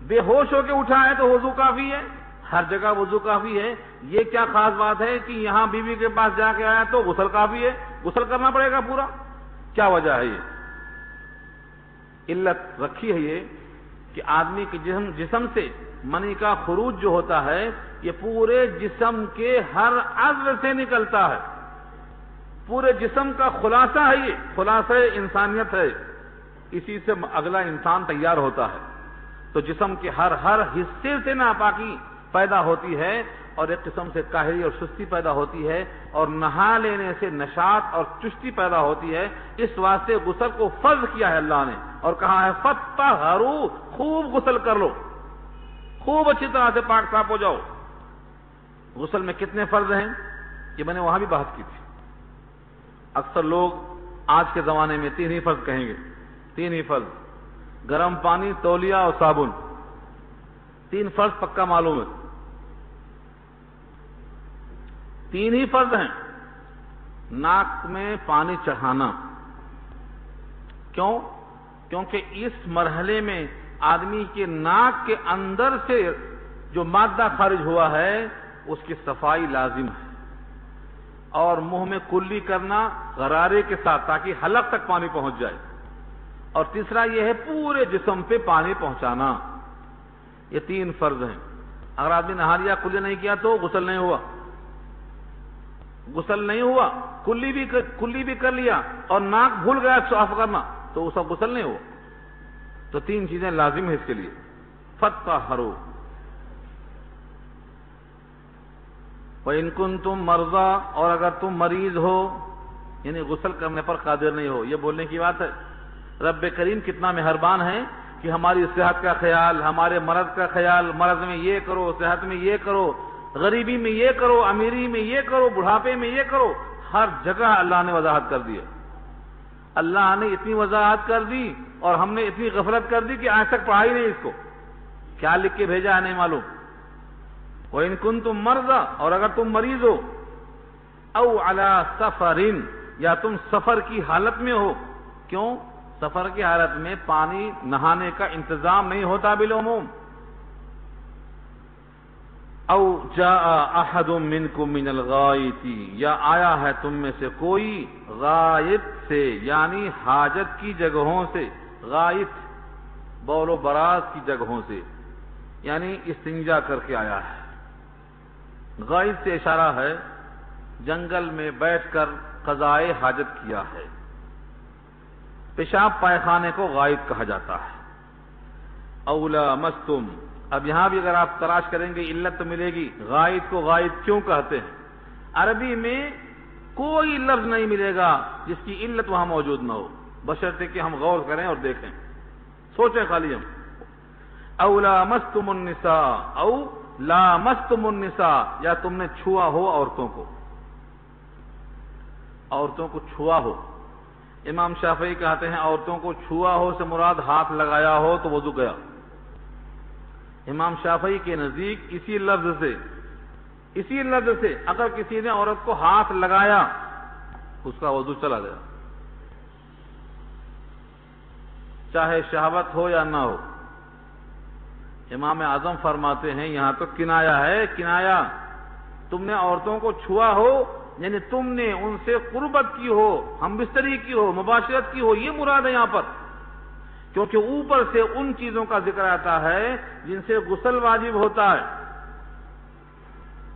بے ہوش ہو کے اٹھا ہے تو وضو کافی ہے، ہر جگہ وضو کافی ہے. یہ کیا خاص بات ہے کہ یہاں بیوی کے پاس جا کے آیا تو غسل کافی ہے، غسل کرنا پڑے گا پورا؟ کیا وجہ ہے؟ یہ علت رکھی ہے یہ کہ آدمی کے جسم سے منی کا خروج جو ہوتا ہے یہ پورے جسم کے ہر عضو سے نکلتا ہے، پورے جسم کا خلاصہ ہے، یہ خلاصہ انسانیت ہے، اسی سے اگلا انسان تیار ہوتا ہے. تو جسم کے ہر حصے سے ناپاکی پیدا ہوتی ہے اور ایک قسم سے کاہلی اور سستی پیدا ہوتی ہے، اور نہا لینے سے نشاط اور چستی پیدا ہوتی ہے. اس واسطے غسل کو فرض کیا ہے اللہ نے اور کہا ہے فطہروا، خوب غسل کر لو، خوب اچھی طرح سے پاک صاف ہو جاؤ. غسل میں کتنے فرض ہیں یہ میں نے وہاں بھی بات کی تھی. اکثر لوگ آج کے زمانے میں 3 ہی فرض کہیں گے، 3 ہی فرض: گرم پانی، تولیہ اور صابن. 3 فرض پکا معلوم ہے، 3 ہی فرض ہیں. ناک میں پانی چڑھانا، کیوں؟ کیونکہ اس مرحلے میں آدمی کے ناک کے اندر سے جو مادہ خارج ہوا ہے اس کی صفائی لازم ہے. اور منہ میں کلی کرنا غرارے کے ساتھ تاکہ حلق تک پانی پہنچ جائے. اور تیسرا یہ ہے پورے جسم پہ پانی پہنچانا. یہ 3 فرض ہیں. اگر آدمی نہا لیا کلی نہیں کیا تو غسل نہیں ہوا، غسل نہیں ہوا. کلی بھی کر لیا اور ناک بھول گیا صاف کرنا تو اس کا غسل نہیں ہوا. تو 3 چیزیں لازم ہیں اس کے لیے. فطہروا. وَإِن كُنتُم مَرْضَىٰ، اور اگر تم مریض ہو یعنی غسل کرنے پر قادر نہیں ہو. یہ بولنے کی بات ہے. رب کریم کتنا مہربان ہے کہ ہماری صحت کا خیال، ہمارے مرض کا خیال، مرض میں یہ کرو، صحت میں یہ کرو، غریبی میں یہ کرو، امیری میں یہ کرو، بڑھاپے میں یہ کرو. ہر جگہ اللہ نے وضاحت کر دی ہے. اللہ نے اتنی وضاحت کر دی اور ہم نے اتنی غفلت کر دی کہ آج تک پڑھا ہی نہیں اس کو. کیا لکھ کے بھیجا ہے نہیں معلوم. وَإِن كُنتُم مَرْضَىٰ، اور اگر تم مریض ہو، او علی سفر، یا تم سفر کی حالت میں ہو. کیوں؟ سفر کی حالت میں پانی نہانے کا انتظام نہیں ہوتا بالعموم. او جاء احد منکم من الغائط، یا آیا ہے تم میں سے کوئی غائط سے یعنی حاجت کی جگہوں سے. غائط بول و براز کی جگہوں سے یعنی استنجا کر کے آیا ہے. غائط سے اشارہ ہے جنگل میں بیٹھ کر قضائے حاجت کیا ہے. پیشاب پائخانے کو غائط کہا جاتا ہے. او لامستم، اب یہاں بھی اگر آپ تلاش کریں گے علت تو ملے گی. غائط کو غائط کیوں کہتے ہیں؟ عربی میں کوئی لفظ نہیں ملے گا جس کی علت وہاں موجود نہ ہو، بشرطے کہ ہم غور کریں اور دیکھیں، سوچیں خالی ہم. او لامستم النساء، او لامستم النساء، یا تم نے چھوا ہو عورتوں کو، عورتوں کو چھوا ہو. امام شافعی کہتے ہیں عورتوں کو چھوا ہو سے مراد ہاتھ لگایا ہو تو وضو گیا. امام شافعی کے نزدیک اسی لفظ سے اگر کسی نے عورت کو ہاتھ لگایا اس کا وضو چلا گیا، چاہے شہوت ہو یا نہ ہو. امام اعظم فرماتے ہیں یہاں تو کنایا ہے، کنایا. تم نے عورتوں کو چھوا ہو یعنی تم نے ان سے قربت کی ہو، ہم بستری کی ہو، مباشرت کی ہو، یہ مراد ہے یہاں پر. کیونکہ اوپر سے ان چیزوں کا ذکر آتا ہے جن سے غسل واجب ہوتا ہے،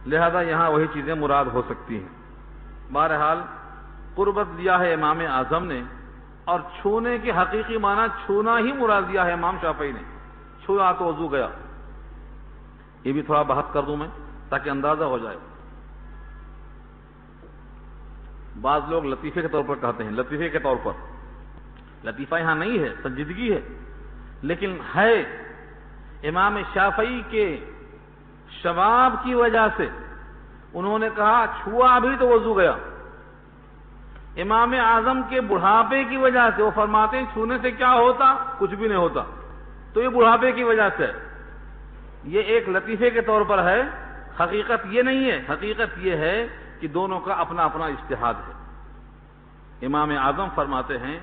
لہذا یہاں وہی چیزیں مراد ہو سکتی ہیں. بہرحال قربت دیا ہے امام اعظم نے، اور چھونے کی حقیقی معنی چھونا ہی مراد دیا ہے امام شافعی نے. چھویا تو وضو گیا. یہ بھی تھوڑا بحث کر دوں میں تاکہ اندازہ ہو جائے. بعض لوگ لطیفے کے طور پر کہتے ہیں، لطیفے کے طور پر، لطیفہ یہاں نہیں ہے، سنجیدگی ہے، لیکن ہے. امام شافعی کے شباب کی وجہ سے انہوں نے کہا چھوا بھی تو وضو گیا۔ امام اعظم کے بڑھاپے کی وجہ سے وہ فرماتے ہیں چھونے سے کیا ہوتا؟ کچھ بھی نہیں ہوتا، تو یہ بڑھاپے کی وجہ سے، یہ ایک لطیفے کے طور پر ہے، حقیقت یہ نہیں ہے۔ حقیقت یہ ہے کہ دونوں کا اپنا اپنا اجتہاد ہے۔ امام اعظم فرماتے ہیں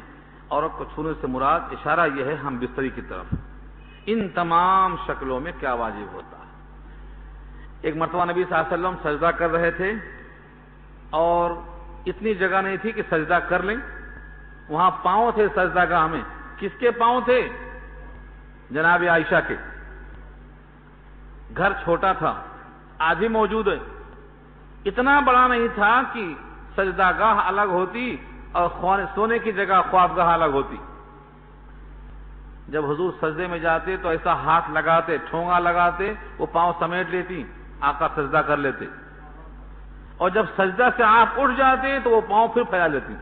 عورت کو چھونے سے مراد اشارہ یہ ہے ہم بستری کی طرف، ان تمام شکلوں میں کیا واجب ہوتا ہے۔ ایک مرتبہ نبی صلی اللہ علیہ وسلم سجدہ کر رہے تھے اور اتنی جگہ نہیں تھی کہ سجدہ کر لیں، وہاں پاؤں تھے سجدہ گاہ میں۔ کس کے پاؤں تھے؟ جناب عائشہ کے۔ گھر چھوٹا تھا، آج بھی موجود ہے، اتنا بڑا نہیں تھا کہ سجدہ گاہ الگ ہوتی اور سونے کی جگہ خوابگاہ الگ ہوتی۔ جب حضور سجدے میں جاتے تو ایسا ہاتھ لگاتے، ٹھونگا لگاتے، وہ پاؤں سمیٹ لیتی، آقا سجدہ کر لیتے، اور جب سجدہ سے آپ اٹھ جاتے تو وہ پاؤں پھر پھیلا لیتی۔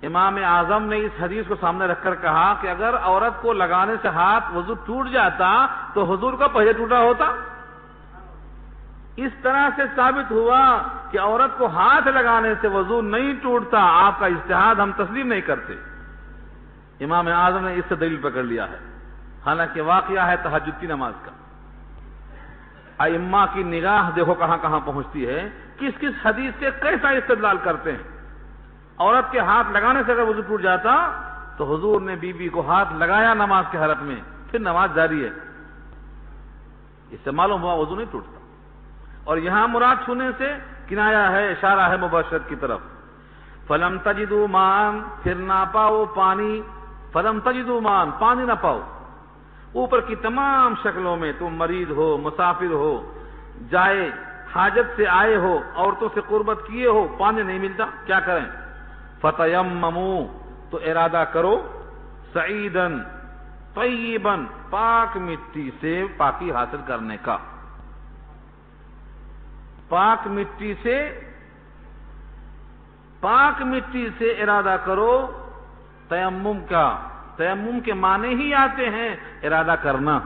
امام اعظم نے اس حدیث کو سامنے رکھ کر کہا کہ اگر عورت کو لگانے سے ہاتھ وضو ٹوٹ جاتا تو حضور کا پہلے ٹوٹا ہوتا۔ اس طرح سے ثابت ہوا کہ عورت کو ہاتھ لگانے سے وضو نہیں ٹوٹتا، آپ کا اجتہاد ہم تسلیم نہیں کرتے۔ امام اعظم نے اس سے دلیل پکڑ لیا ہے، حالانکہ واقعہ ہے تہجد کی نماز کا۔ ائمہ کی نگاہ دیکھو کہاں کہاں پہنچتی ہے، کس کس حدیث سے کیسا استدلال کرتے ہیں۔ عورت کے ہاتھ لگانے سے اگر وضو ٹوٹ جاتا تو حضور نے بی بی کو ہاتھ لگایا نماز کے حالت میں، پھر نماز جاری ہے، اس سے معلوم ہوا وضو نہیں ٹوٹتا۔ اور یہاں مراد چھونے سے کنایا ہے، اشارہ ہے مباشرت کی طرف۔ فلم تجدوا ماء، پھر نہ پاؤ پانی، فلم تجدوا ماء، پانی نہ پاؤ۔ اوپر کی تمام شکلوں میں تم مریض ہو، مسافر ہو، جائے حاجت سے آئے ہو، عورتوں سے قربت کیے ہو، پانی نہیں ملتا، کیا کریں؟ فتیمموا، تو ارادہ کرو، سعیدن طیبن، پاک مٹی سے پاکی حاصل کرنے کا۔ پاک مٹی سے ارادہ کرو تیمم کا۔ تیمم کے معنی ہی آتے ہیں ارادہ کرنا۔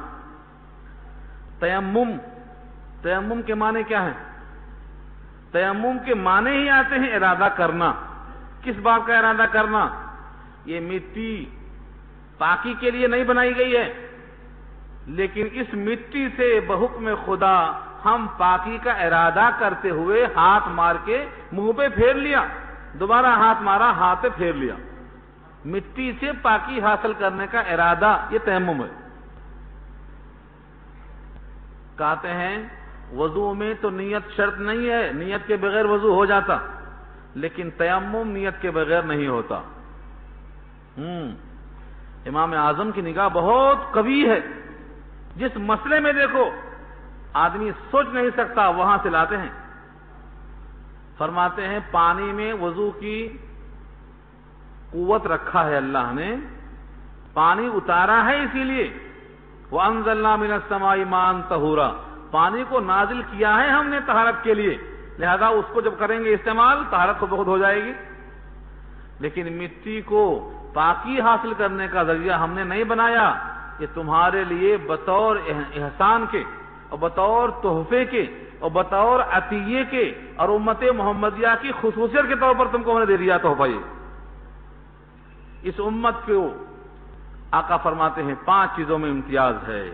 تیمم کے معنی کیا ہے؟ تیمم کے معنی ہی آتے ہیں ارادہ کرنا۔ کس بات کا ارادہ کرنا؟ یہ مٹی پاکی کے لیے نہیں بنائی گئی ہے، لیکن اس مٹی سے بحکم خدا ہم پاکی کا ارادہ کرتے ہوئے ہاتھ مار کے منہ پہ پھیر لیا، دوبارہ ہاتھ مارا، ہاتھ پہ پھیر لیا۔ مٹی سے پاکی حاصل کرنے کا ارادہ، یہ تیمم ہے۔ کہتے ہیں وضو میں تو نیت شرط نہیں ہے، نیت کے بغیر وضو ہو جاتا، لیکن تیمم نیت کے بغیر نہیں ہوتا۔ امام اعظم کی نگاہ بہت قوی ہے، جس مسئلے میں دیکھو آدمی سوچ نہیں سکتا وہاں سے لاتے ہیں۔ فرماتے ہیں پانی میں وضو کی قوت رکھا ہے اللہ نے، پانی اتارا ہے اسی لیے وَأَنزَلْنَا مِنَ السَّمَاءِ مَاءً طَهُورًا، پانی کو نازل کیا ہے ہم نے طہارت کے لیے، لہذا اس کو جب کریں گے استعمال طہارت تو بہت ہو جائے گی۔ لیکن مٹی کو پاکی حاصل کرنے کا ذریعہ ہم نے نہیں بنایا، یہ تمہارے لیے بطور احسان کے اور بطور تحفے کے اور بطور عطیے کے اور امت محمدیہ کی خصوصیت کے طور پر تم کو ہم نے دے دیا تحفہ۔ یہ اس امت کو آقا فرماتے ہیں 5 چیزوں میں امتیاز ہے،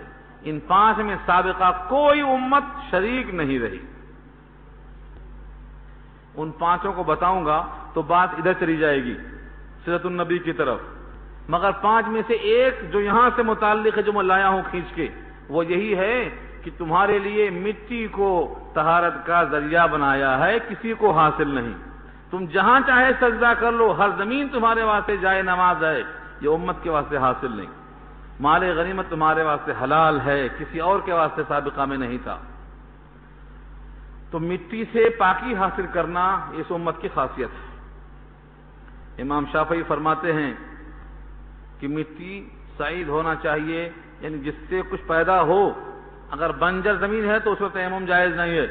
ان 5 میں سابقہ کوئی امت شریک نہیں رہی۔ ان 5 کو بتاؤں گا تو بات ادھر چلی جائے گی سیرت النبی کی طرف، مگر 5 میں سے ایک جو یہاں سے متعلق ہے، جو میں لایا ہوں کھینچ کے، وہ یہی ہے کہ تمہارے لیے مٹی کو طہارت کا ذریعہ بنایا ہے، کسی کو حاصل نہیں۔ تم جہاں چاہے سجدہ کر لو، ہر زمین تمہارے واسطے جائے نماز ہے، یہ امت کے واسطے حاصل نہیں۔ مال غنیمت تمہارے واسطے حلال ہے، کسی اور کے واسطے سابقہ میں نہیں تھا۔ تو مٹی سے پاکی حاصل کرنا اس امت کی خاصیت ہے۔ امام شافعی فرماتے ہیں کہ مٹی سعید ہونا چاہیے، یعنی جس سے کچھ پیدا ہو، اگر بنجر زمین ہے تو اس میں تیمم جائز نہیں ہے۔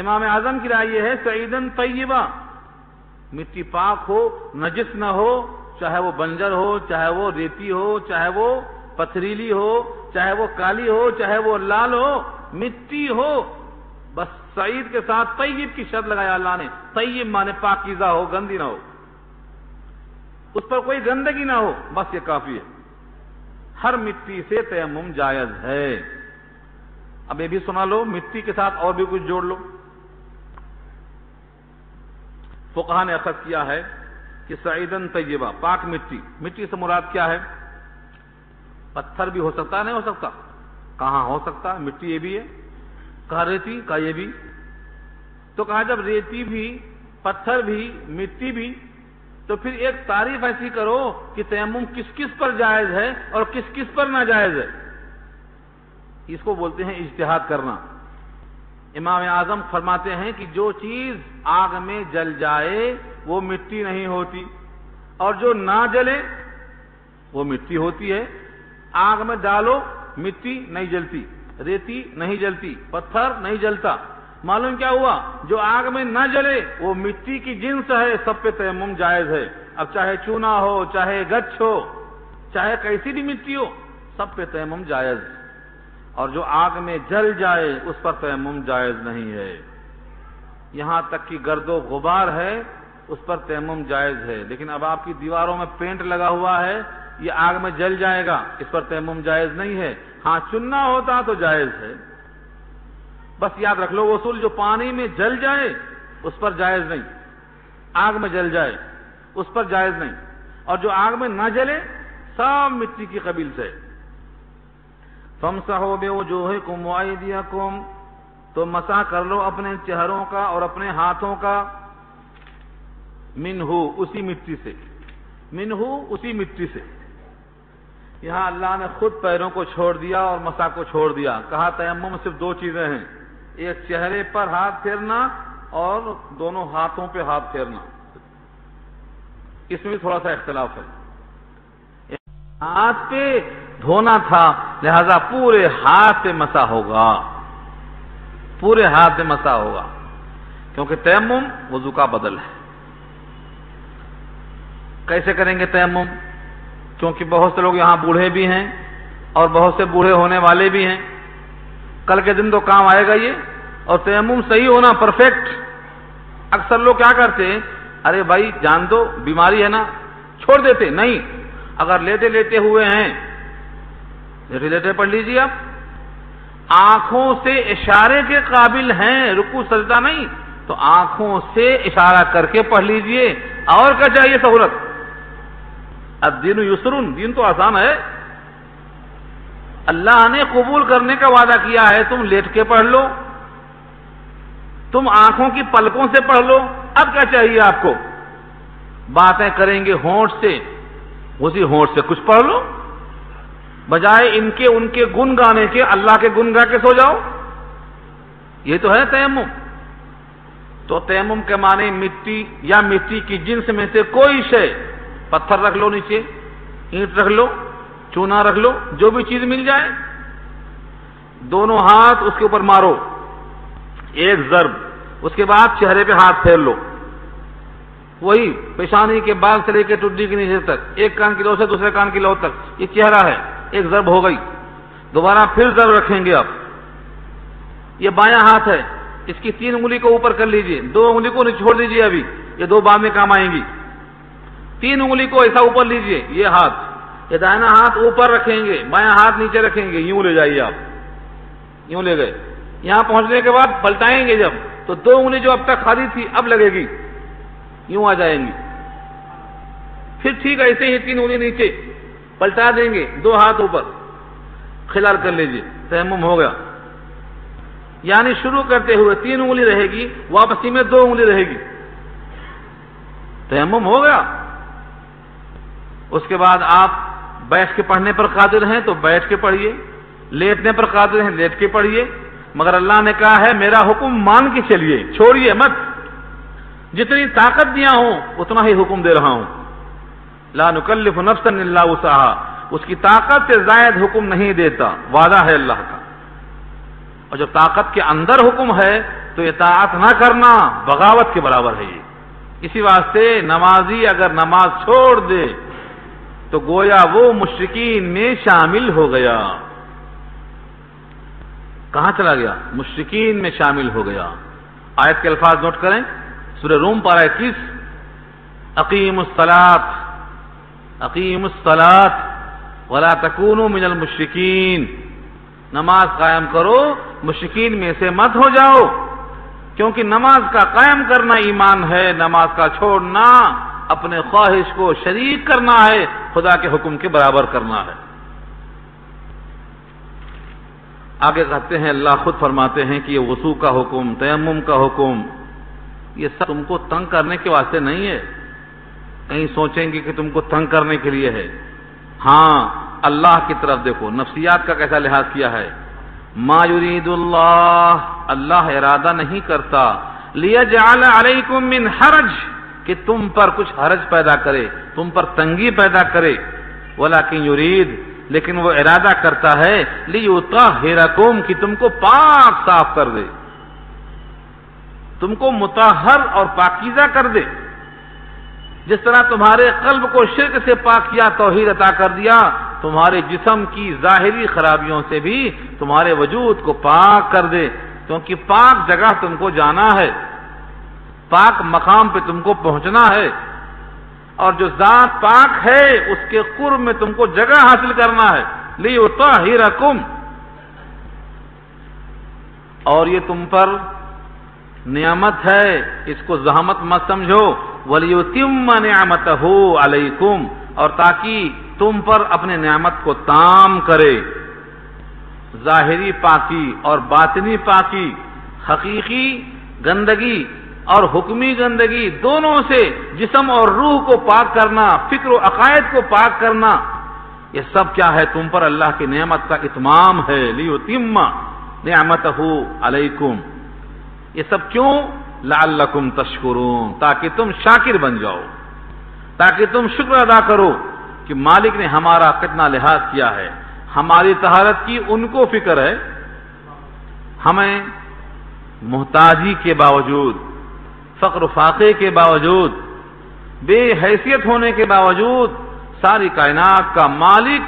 امام اعظم کی رائے یہ ہے سعیدن طیبہ، مٹی پاک ہو، نجس نہ ہو، چاہے وہ بنجر ہو، چاہے وہ ریتی ہو، چاہے وہ پتھریلی ہو، چاہے وہ کالی ہو چاہے وہ لال ہو، مٹی ہو، بس سعید کے ساتھ طیب کی شرط لگایا اللہ نے. طیب مانے پاکیزہ ہو، گندی نہ ہو، اس پر کوئی گندگی نہ ہو، بس یہ کافی ہے. ہر مٹی سے تیمم جائز ہے. اب یہ بھی سنا لو، مٹی کے ساتھ اور بھی کچھ جوڑ لو. فقہا نے اخذ کیا ہے کہ سعیدن طیبہ، پاک مٹی. مٹی سے مراد کیا ہے؟ پتھر بھی ہو سکتا ہے، نہیں ہو سکتا؟ کہاں ہو سکتا ہے؟ مٹی یہ بھی ہے. کہا ریتی، کہا یہ بھی. تو کہا جب ریتی بھی، پتھر بھی، مٹی بھی، تو پھر ایک تعریف ایسی کرو کہ تیمم کس کس پر جائز ہے اور کس کس پر ناجائز ہے. اس کو بولتے ہیں اجتہاد کرنا. امام اعظم فرماتے ہیں کہ جو چیز آگ میں جل جائے وہ مٹی نہیں ہوتی، اور جو نہ جلے وہ مٹی ہوتی ہے. آگ میں ڈالو مٹی نہیں جلتی، ریتی نہیں جلتی، پتھر نہیں جلتا. معلوم کیا ہوا؟ جو آگ میں نہ جلے وہ مٹی کی جنس ہے، سب پہ تیمم جائز ہے. اب چاہے چونا ہو، چاہے گچھ ہو، چاہے کیسی بھی مٹی ہو، سب پہ تیمم جائز. اور جو آگ میں جل جائے اس پر تیمم جائز نہیں ہے. یہاں تک کہ گرد و غبار ہے اس پر تیمم جائز ہے. لیکن اب آپ کی دیواروں میں پینٹ لگا ہوا ہے، یہ آگ میں جل جائے گا، اس پر تیمم جائز نہیں ہے. ہاں چننا ہوتا تو جائز ہے. بس یاد رکھ لو اصول، جو پانی میں جل جائے اس پر جائز نہیں، آگ میں جل جائے اس پر جائز نہیں، اور جو آگ میں نہ جلے سب مٹی کی قبیل سے. فَامْسَحُوا بِوُجُوهِكُمْ وَأَيْدِيَكُمْ، تو مسح کر لو اپنے چہروں کا اور اپنے ہاتھوں کا. منہ، اسی مٹی سے. منہ، اسی مٹی سے. یہاں اللہ نے خود پیروں کو چھوڑ دیا اور مسح کو چھوڑ دیا. کہا تیمم میں صرف دو چیزیں ہیں، ایک چہرے پر ہاتھ پھیرنا اور دونوں ہاتھوں پہ ہاتھ پھیرنا. اس میں بھی تھوڑا سا اختلاف ہے. ہاتھ پہ دھونا تھا لہذا پورے ہاتھ پہ مسح ہوگا، پورے ہاتھ پہ مسح ہوگا، کیونکہ تیمم وضو کا بدل ہے. کیسے کریں گے تیمم؟ کیونکہ بہت سے لوگ یہاں بوڑھے بھی ہیں اور بہت سے بوڑھے ہونے والے بھی ہیں. کل کے دن تو کام آئے گا یہ. اور تیمم صحیح ہونا پرفیکٹ. اکثر لوگ کیا کرتے ہیں، ارے بھائی جان دو بیماری ہے نا، چھوڑ دیتے. نہیں، اگر لیٹے لیٹے ہوئے ہیں، لیٹے لیٹے پڑھ لیجیے. آپ آنکھوں سے اشارے کے قابل ہیں، رکوع سجدہ نہیں، تو آنکھوں سے اشارہ کر کے پڑھ لیجیے. اور کیا چاہیے سہولت؟ الدین یسرن، دین تو آسان ہے. اللہ نے قبول کرنے کا وعدہ کیا ہے. تم لیٹ کے پڑھ لو، تم آنکھوں کی پلکوں سے پڑھ لو. اب کیا چاہیے آپ کو؟ باتیں کریں گے ہونٹ سے، اسی ہونٹ سے کچھ پڑھ لو، بجائے ان کے ان کے گن گانے کے اللہ کے گن گا کے سو جاؤ. یہ تو ہے تیمم. تو تیمم کے معنی مٹی یا مٹی کی جنس میں سے کوئی شے، پتھر رکھ لو نیچے، اینٹ رکھ لو، چونا رکھ لو، جو بھی چیز مل جائے، دونوں ہاتھ اس کے اوپر مارو ایک ضرب. اس کے بعد چہرے پہ ہاتھ پھیر لو، وہی پیشانی کے بال سے لے کے ٹڈی کے نیچے تک، ایک کان کی لو سے دوسرے کان کی لو تک. یہ چہرہ ہے، ایک ضرب ہو گئی. دوبارہ پھر ضرب رکھیں گے آپ. یہ بایاں ہاتھ ہے، اس کی 3 انگلی کو اوپر کر لیجئے، 2 انگلی کو چھوڑ دیجئے. ابھی یہ 2 بعد میں کام آئیں گی. 3 انگلی کو ایسا اوپر لیجئے. یہ ہاتھ، یہ دائنا ہاتھ اوپر رکھیں گے، بایاں ہاتھ نیچے رکھیں گے. یوں لے جائیے آپ، یوں لے گئے. یہاں پہنچنے کے بعد پلٹائیں گے جب، تو 2 انگلی جو اب تک خالی تھی اب لگے گی، یوں آ جائیں گی. پھر ٹھیک ایسے ہی 3 انگلی نیچے پلٹا دیں گے، 2 ہاتھ اوپر، خلال کر لیجئے. تیمم ہو گیا. یعنی شروع کرتے ہوئے 3 انگلی رہے گی، واپسی میں 2 انگلی رہے گی. تیمم ہو گیا. اس کے بعد آپ بیٹھ کے پڑھنے پر قادر ہیں تو بیٹھ کے پڑھیے، لیٹنے پر قادر ہیں لیٹ کے پڑھیے. مگر اللہ نے کہا ہے میرا حکم مان کے چلیے، چھوڑیے مت. جتنی طاقت دیا ہوں اتنا ہی حکم دے رہا ہوں. لا نکلف نفسا الا وسعها. اس کی طاقت سے زائد حکم نہیں دیتا، وعدہ ہے اللہ کا. اور جب طاقت کے اندر حکم ہے تو اطاعت نہ کرنا بغاوت کے برابر ہے. اسی واسطے نمازی اگر نماز چھوڑ دے تو گویا وہ مشرکین میں شامل ہو گیا. کہاں چلا گیا؟ مشرکین میں شامل ہو گیا۔ آیت کے الفاظ نوٹ کریں، سورہ روم پارہ 21، اقیموا الصلاۃ ولا تکونوا من المشرکین، نماز قائم کرو، مشرکین میں سے مت ہو جاؤ، کیونکہ نماز کا قائم کرنا ایمان ہے، نماز کا چھوڑنا اپنے خواہش کو شریک کرنا ہے، خدا کے حکم کے برابر کرنا ہے۔ آگے کہتے ہیں، اللہ خود فرماتے ہیں کہ یہ وضو کا حکم، تیمم کا حکم، یہ سب تم کو تنگ کرنے کے واسطے نہیں ہے، کہیں سوچیں گے کہ تم کو تنگ کرنے کے لیے ہے۔ ہاں، اللہ کی طرف دیکھو، نفسیات کا کیسا لحاظ کیا ہے۔ ما یرید اللہ ارادہ نہیں کرتا لیجعل علیکم من حرج، کہ تم پر کچھ حرج پیدا کرے، تم پر تنگی پیدا کرے، ولکن یرید، لیکن وہ ارادہ کرتا ہے لیطہرکم، کہ تم کو پاک صاف کر دے، تم کو مطہر اور پاکیزہ کر دے۔ جس طرح تمہارے قلب کو شرک سے پاک کیا، توحید عطا کر دیا، تمہارے جسم کی ظاہری خرابیوں سے بھی تمہارے وجود کو پاک کر دے، کیونکہ پاک جگہ تم کو جانا ہے، پاک مقام پہ تم کو پہنچنا ہے، اور جو ذات پاک ہے اس کے قرب میں تم کو جگہ حاصل کرنا ہے۔ لیطہرکم، اور یہ تم پر نعمت ہے، اس کو زحمت مت سمجھو۔ وَلِيُتِمَّ نِعْمَتَهُ عَلَيْكُمْ، اور تاکہ تم پر اپنے نعمت کو تام کرے۔ ظاہری پاکی اور باطنی پاکی، حقیقی گندگی اور حکمی گندگی، دونوں سے جسم اور روح کو پاک کرنا، فکر و عقائد کو پاک کرنا، یہ سب کیا ہے؟ تم پر اللہ کی نعمت کا اتمام ہے۔ لِيُتِمَّ نِعْمَتَهُ عَلَيْكُمْ، یہ سب کیوں؟ لعلکم تشکرون، تاکہ تم شاکر بن جاؤ، تاکہ تم شکر ادا کرو کہ مالک نے ہمارا کتنا لحاظ کیا ہے، ہماری طہارت کی ان کو فکر ہے، ہمیں محتاجی کے باوجود، فقر و فاقے کے باوجود، بے حیثیت ہونے کے باوجود، ساری کائنات کا مالک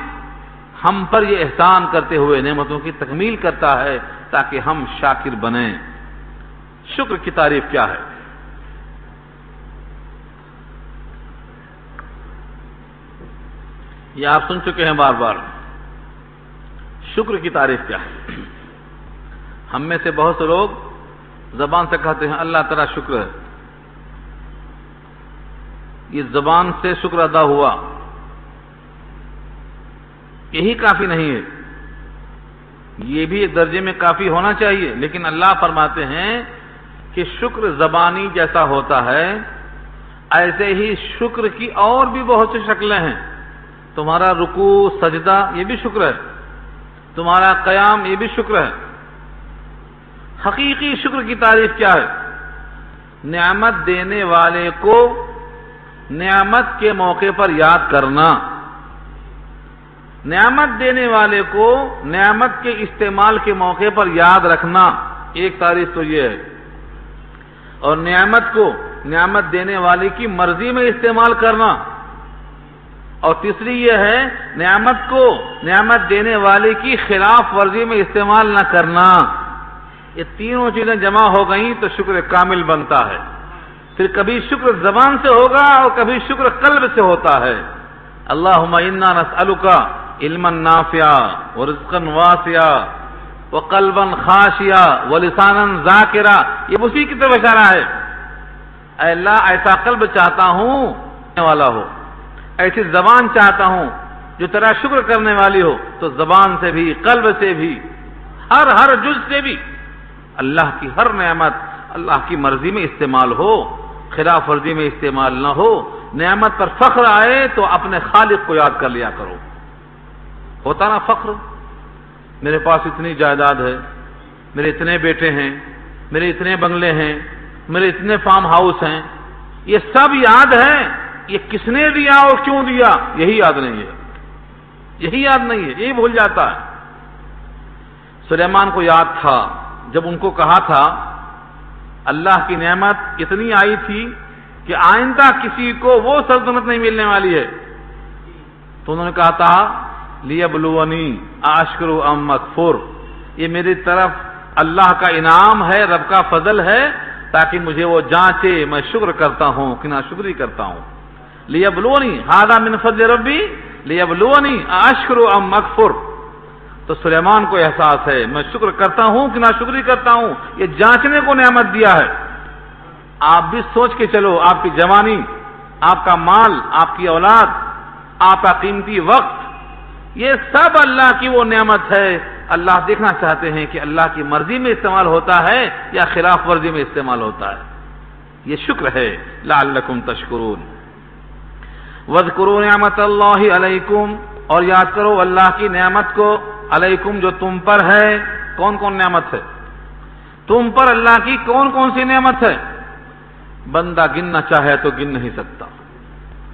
ہم پر یہ احسان کرتے ہوئے نعمتوں کی تکمیل کرتا ہے تاکہ ہم شاکر بنیں۔ شکر کی تعریف کیا ہے؟ یہ آپ سن چکے ہیں بار بار۔ شکر کی تعریف کیا ہے؟ ہم میں سے بہت سے لوگ زبان سے کہتے ہیں اللہ تعالیٰ شکر ہے، یہ زبان سے شکر ادا ہوا، یہی کافی نہیں ہے، یہ بھی ایک درجے میں کافی ہونا چاہیے، لیکن اللہ فرماتے ہیں کہ شکر زبانی جیسا ہوتا ہے ایسے ہی شکر کی اور بھی بہت سی شکلیں ہیں۔ تمہارا رکوع سجدہ یہ بھی شکر ہے، تمہارا قیام یہ بھی شکر ہے۔ حقیقی شکر کی تعریف کیا ہے؟ نعمت دینے والے کو نعمت کے موقع پر یاد کرنا، نعمت دینے والے کو نعمت کے استعمال کے موقع پر یاد رکھنا، ایک تعریف تو یہ ہے، اور نعمت کو نعمت دینے والے کی مرضی میں استعمال کرنا، اور تیسری یہ ہے نعمت کو نعمت دینے والے کی خلاف ورزی میں استعمال نہ کرنا۔ یہ تینوں چیزیں جمع ہو گئیں تو شکر کامل بنتا ہے۔ پھر کبھی شکر زبان سے ہوگا اور کبھی شکر قلب سے ہوتا ہے۔ اللہم انا نسألک علما نافعا ورزقا واسعا وقلبا خاشعا ولسانا ذاکرا، یہ اسی کی طرف اشارہ ہے۔ اے اللہ ایسا قلب چاہتا ہوں والا ہو، ایسی زبان چاہتا ہوں جو تیرا شکر کرنے والی ہو، تو زبان سے بھی قلب سے بھی ہر جز سے بھی اللہ کی ہر نعمت اللہ کی مرضی میں استعمال ہو، خلاف ورزی میں استعمال نہ ہو۔ نعمت پر فخر آئے تو اپنے خالق کو یاد کر لیا کرو۔ ہوتا نا فخر، میرے پاس اتنی جائیداد ہے، میرے اتنے بیٹے ہیں، میرے اتنے بنگلے ہیں، میرے اتنے فارم ہاؤس ہیں، یہ سب یاد ہے، یہ کس نے دیا اور کیوں دیا یہی یاد نہیں ہے، یہی یاد نہیں ہے، یہی بھول جاتا ہے۔ سلیمان کو یاد تھا جب ان کو کہا تھا اللہ کی نعمت اتنی آئی تھی کہ آئندہ کسی کو وہ سلطنت نہیں ملنے والی ہے، تو انہوں نے کہا تھا لیبلونی اشکر ام اکفر، یہ میری طرف اللہ کا انعام ہے، رب کا فضل ہے، تاکہ مجھے وہ جانچے میں شکر کرتا ہوں کہ ناشکری کرتا ہوں۔ لیبلونی ھذا من فضل ربی لیبلونی اشکر ام اکفر۔ تو سلیمان کو احساس ہے میں شکر کرتا ہوں کہ ناشکری کرتا ہوں، یہ جانچنے کو نعمت دیا ہے۔ آپ بھی سوچ کے چلو، آپ کی جوانی، آپ کا مال، آپ کی اولاد، آپ کا قیمتی وقت، یہ سب اللہ کی وہ نعمت ہے۔ اللہ دیکھنا چاہتے ہیں کہ اللہ کی مرضی میں استعمال ہوتا ہے یا خلاف ورزی میں استعمال ہوتا ہے۔ یہ شکر ہے، لعلکم تشکرون۔ وَاذْكُرُوا نِعْمَتَ اللَّهِ عَلَيْكُمْ، اور یاد کرو اللہ کی نعمت کو، علیکم جو تم پر ہے۔ کون کون نعمت ہے تم پر؟ اللہ کی کون کون سی نعمت ہے؟ بندہ گننا چاہے تو گن نہیں سکتا۔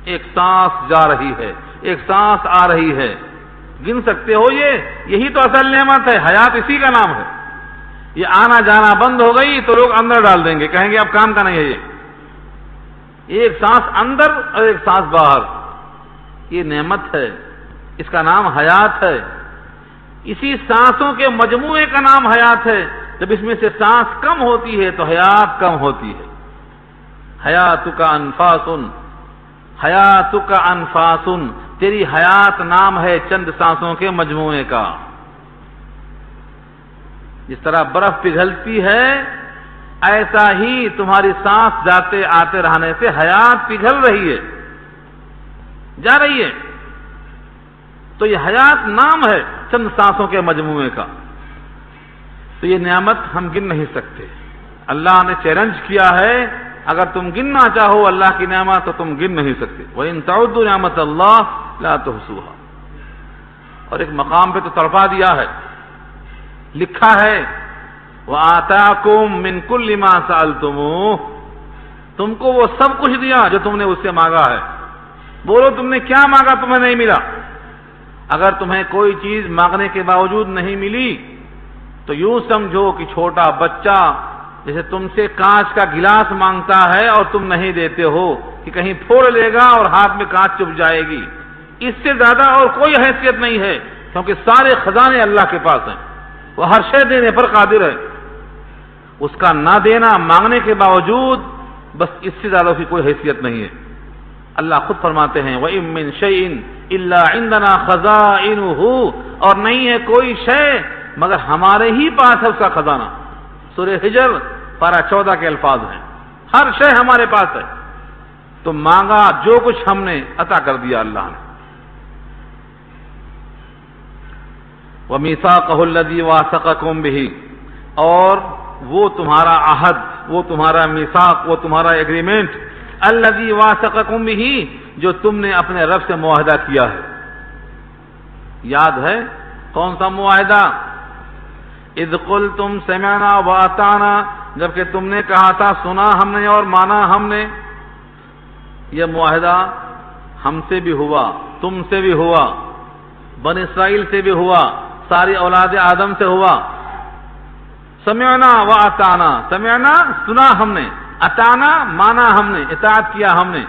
ایک سانس جا رہی ہے، ایک سانس آ رہی ہے، گن سکتے ہو؟ یہی تو اصل نعمت ہے، حیات اسی کا نام ہے۔ یہ آنا جانا بند ہو گئی تو لوگ اندر ڈال دیں گے، کہیں گے اب کام کا نہیں ہے۔ یہ ایک سانس اندر اور ایک سانس باہر، یہ نعمت ہے، اس کا نام حیات ہے۔ اسی سانسوں کے مجموعے کا نام حیات ہے۔ جب اس میں سے سانس کم ہوتی ہے تو حیات کم ہوتی ہے۔ حیاتک انفاسن، حیاتک انفاسن، تیری حیات نام ہے چند سانسوں کے مجموعے کا۔ جس طرح برف پگھلتی ہے ایسا ہی تمہاری سانس جاتے آتے رہنے سے حیات پگھل رہی ہے، جا رہی ہے۔ تو یہ حیات نام ہے چند سانسوں کے مجموعے کا۔ تو یہ نعمت ہم گن نہیں سکتے۔ اللہ نے چیلنج کیا ہے، اگر تم گننا چاہو اللہ کی نعمت تو تم گن نہیں سکتے۔ وَإِن تَعُدُّوا نِعْمَتَ اللَّهِ لَا تُحْصُوهَا۔ اور ایک مقام پہ تو تڑپا دیا ہے، لکھا ہے وَآتَاكُم مِّن كُلِّ مَا سَأَلْتُمُوهُ، تم کو وہ سب کچھ دیا جو تم نے اس سے مانگا ہے۔ بولو تم نے کیا مانگا تمہیں نہیں ملا؟ اگر تمہیں کوئی چیز مانگنے کے باوجود نہیں ملی تو یوں سمجھو کہ چھوٹا بچہ جیسے تم سے کانچ کا گلاس مانگتا ہے اور تم نہیں دیتے ہو کہ کہیں پھوڑ لے گا اور ہاتھ میں کانچ چپ جائے گی۔ اس سے زیادہ اور کوئی حیثیت نہیں ہے، کیونکہ سارے خزانے اللہ کے پاس ہیں، وہ ہر شے دینے پر قادر ہے۔ اس کا نہ دینا مانگنے کے باوجود، بس اس سے زیادہ کی کوئی حیثیت نہیں ہے۔ اللہ خود فرماتے ہیں وَإِن مِّن شَيْءٍ إِلَّا عِندَنَا خَزَائِنُهُ، اور نہیں ہے کوئی شے مگر ہمارے ہی پاس ہے اس کا خزانہ۔ سورہ ہجر پارہ 14 کے الفاظ ہیں، ہر شے ہمارے پاس ہے۔ تو مانگا جو کچھ ہم نے عطا کر دیا اللہ نے۔ وَمِيثَاقَهُ الَّذِي وَاثَقَكُم بِهِ، اور وہ تمہارا عہد، وہ تمہارا میثاق، وہ تمہارا ایگریمنٹ، الَّذِي وَاثَقَكُم بِهِ، جو تم نے اپنے رب سے معاہدہ کیا ہے۔ یاد ہے کون سا معاہدہ؟ اذ قلتم سمعنا واطعنا، جبکہ تم نے کہا تھا سنا ہم نے اور مانا ہم نے۔ یہ معاہدہ ہم سے بھی ہوا، تم سے بھی ہوا، بنی اسرائیل سے بھی ہوا، ساری اولاد آدم سے ہوا۔ سمعنا واطعنا، سمعنا سنا ہم نے، اطعنا مانا ہم نے، اطاعت کیا ہم نے۔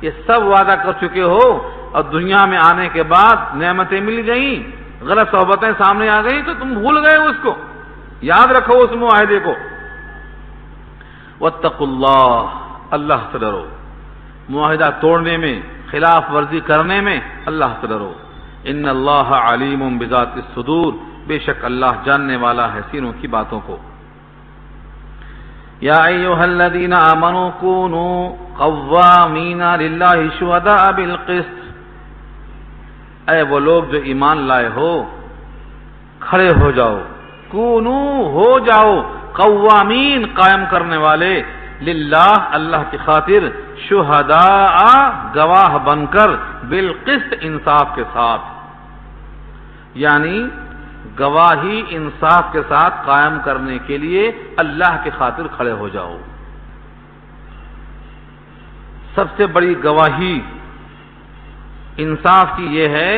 یہ سب وعدہ کر چکے ہو اور دنیا میں آنے کے بعد نعمتیں مل گئیں، غلط صحبتیں سامنے آ گئی تو تم بھول گئے اس کو۔ یاد رکھو اس معاہدے کو۔ واتقوا اللہ، اللہ سے ڈرو، معاہدہ توڑنے میں، خلاف ورزی کرنے میں اللہ سے ڈرو۔ ان اللہ علیم بذات الصدور، بے شک اللہ جاننے والا ہے سینوں کی باتوں کو۔ یا ایھا الذین آمنوا کونوا قوامین للہ شہداء بالقسط، اے وہ لوگ جو ایمان لائے ہو کھڑے ہو جاؤ، کونو ہو جاؤ، قوامین قائم کرنے والے، للہ اللہ کی خاطر، شہداء گواہ بن کر، بالقسط انصاف کے ساتھ، یعنی گواہی انصاف کے ساتھ قائم کرنے کے لیے اللہ کی خاطر کھڑے ہو جاؤ۔ سب سے بڑی گواہی انصاف کی یہ ہے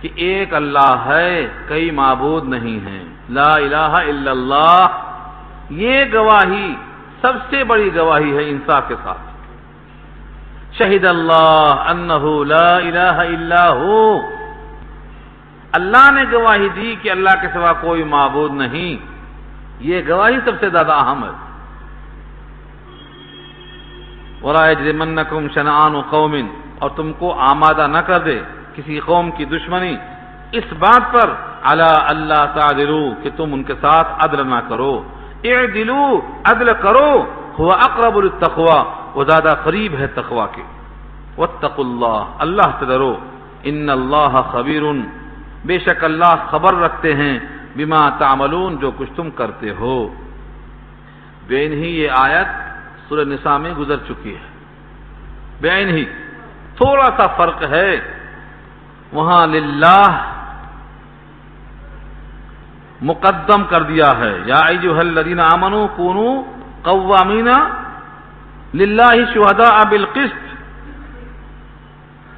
کہ ایک اللہ ہے، کئی معبود نہیں ہیں، لا الہ الا اللہ، یہ گواہی سب سے بڑی گواہی ہے انصاف کے ساتھ۔ شہد اللہ انہ لا الہ الا ہو، اللہ نے گواہی دی کہ اللہ کے سوا کوئی معبود نہیں، یہ گواہی سب سے زیادہ اہم ہے۔ وَلَا يَجْرِمَنَّكُمْ شَنَآنُ قَوْمٍ، اور تم کو آمادہ نہ کر دے کسی قوم کی دشمنی اس بات پر عَلَىٰ أَلَّا تَعْدِلُوا کہ تم ان کے ساتھ عدل نہ کرو، اعدلوا عدل کرو، هو اقرب للتقوى وہ زیادہ قریب ہے تقوی کے، واتقوا اللہ اللہ سے ڈرو، ان اللہ خبیر بے شک اللہ خبر رکھتے ہیں بما تعملون جو کچھ تم کرتے ہو۔ بین ہی یہ آیت سورہ نساء میں گزر چکی ہے، بین ہی تھوڑا سا فرق ہے، وہاں للہ مقدم کر دیا ہے، یا ایھا الذین آمنوا کونوا قوامین للہ شہداء بالقسط،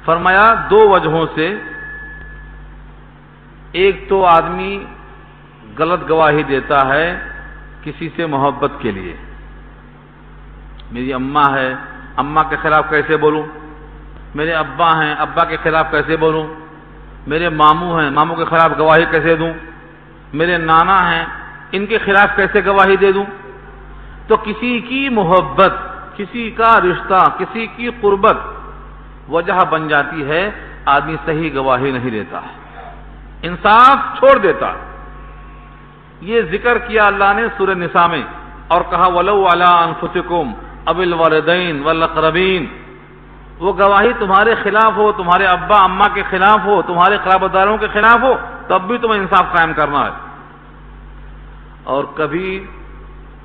فرمایا دو وجہوں سے، ایک تو آدمی غلط گواہی دیتا ہے کسی سے محبت کے لیے، میری اماں ہے، اماں کے خلاف کیسے بولوں، میرے ابا ہیں، ابا کے خلاف کیسے بولوں، میرے ماموں ہیں، ماموں کے خلاف گواہی کیسے دوں، میرے نانا ہیں، ان کے خلاف کیسے گواہی دے دوں۔ تو کسی کی محبت، کسی کا رشتہ، کسی کی قربت وجہ بن جاتی ہے، آدمی صحیح گواہی نہیں دیتا، انصاف چھوڑ دیتا۔ یہ ذکر کیا اللہ نے سورہ نساء میں، اور کہا وَلَوْ عَلَىٰ أَنفُسِكُمْ أَوِ الْوَالِدَيْنِ وَالْأَقْرَبِينَ، وہ گواہی تمہارے خلاف ہو، تمہارے ابا اماں کے خلاف ہو، تمہارے قرابت داروں کے خلاف ہو، تب بھی تمہیں انصاف قائم کرنا ہے۔ اور کبھی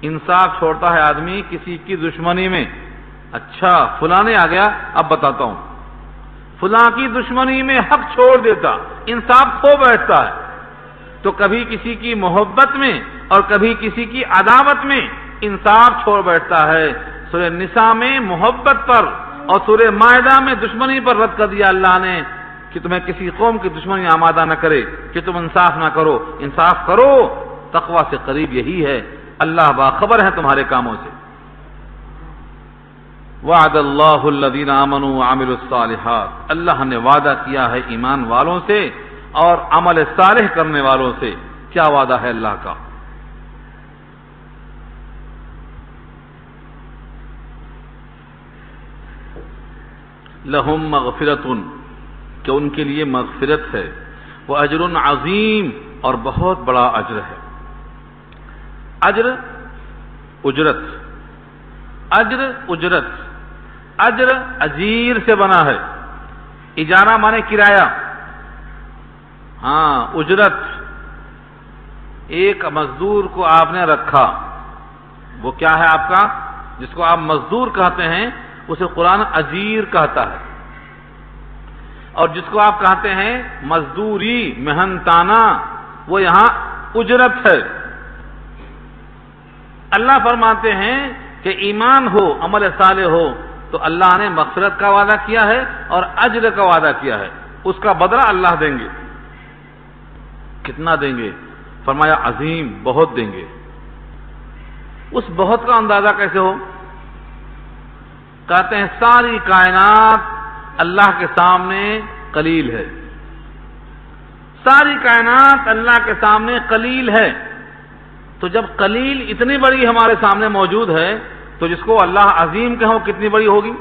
انصاف چھوڑتا ہے آدمی کسی کی دشمنی میں، اچھا فلاں نے آ گیا اب بتاتا ہوں، فلاں کی دشمنی میں حق چھوڑ دیتا، انصاف کھو بیٹھتا ہے۔ تو کبھی کسی کی محبت میں اور کبھی کسی کی عداوت میں انصاف چھوڑ بیٹھتا ہے۔ سورہ نساء میں محبت پر اور سورہ مائدہ میں دشمنی پر رد کر دیا اللہ نے کہ تمہیں کسی قوم کی دشمنی آمادہ نہ کرے کہ تم انصاف نہ کرو، انصاف کرو، تقوی سے قریب یہی ہے، اللہ باخبر ہے تمہارے کاموں سے۔ وعد اللہ الذین آمنوا وعملوا الصالحات، اللہ نے وعدہ کیا ہے ایمان والوں سے اور عمل صالح کرنے والوں سے۔ کیا وعدہ ہے اللہ کا؟ لہم مغفرۃ کہ ان کے لیے مغفرت ہے، واجر عظیم اور بہت بڑا اجر ہے۔ اجر اجرت، اجر اجرت، اجر اجیر سے بنا ہے، اجارہ مانے کرایہ، ہاں اجرت ایک مزدور کو آپ نے رکھا، وہ کیا ہے آپ کا، جس کو آپ مزدور کہتے ہیں اسے قرآن اجیر کہتا ہے، اور جس کو آپ کہتے ہیں مزدوری محنتانہ وہ یہاں اجرت ہے۔ اللہ فرماتے ہیں کہ ایمان ہو، عمل صالح ہو تو اللہ نے مغفرت کا وعدہ کیا ہے اور اجر کا وعدہ کیا ہے، اس کا بدلہ اللہ دیں گے۔ کتنا دیں گے؟ فرمایا عظیم، بہت دیں گے۔ اس بہت کا اندازہ کیسے ہو؟ کہتے ہیں ساری کائنات اللہ کے سامنے قلیل ہے، ساری کائنات اللہ کے سامنے قلیل ہے، تو جب قلیل اتنی بڑی ہمارے سامنے موجود ہے تو جس کو اللہ عظیم کہو کتنی بڑی ہوگی۔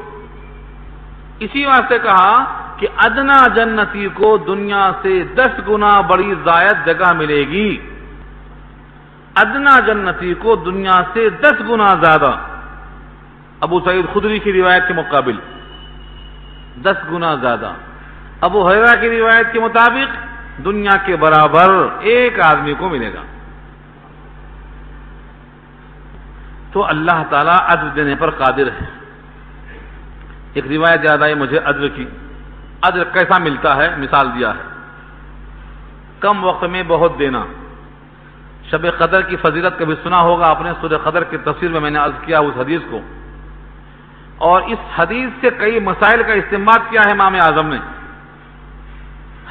اسی واسطے کہا کہ ادنا جنتی کو دنیا سے 10 گنا بڑی زائد جگہ ملے گی، ادنا جنتی کو دنیا سے 10 گنا زیادہ، ابو سعید خدری کی روایت کے مقابل 10 گنا زیادہ، ابو ہریرہ کی روایت کے مطابق دنیا کے برابر ایک آدمی کو ملے گا۔ تو اللہ تعالیٰ اجر دینے پر قادر ہے۔ ایک روایت یاد آئی مجھے اجر کی، اجر کیسا ملتا ہے مثال دیا ہے، کم وقت میں بہت دینا۔ شب قدر کی فضیلت کبھی سنا ہوگا آپ نے، سورہ قدر کی تفسیر میں نے عرض کیا اس حدیث کو، اور اس حدیث سے کئی مسائل کا استنباط کیا ہے امام اعظم نے۔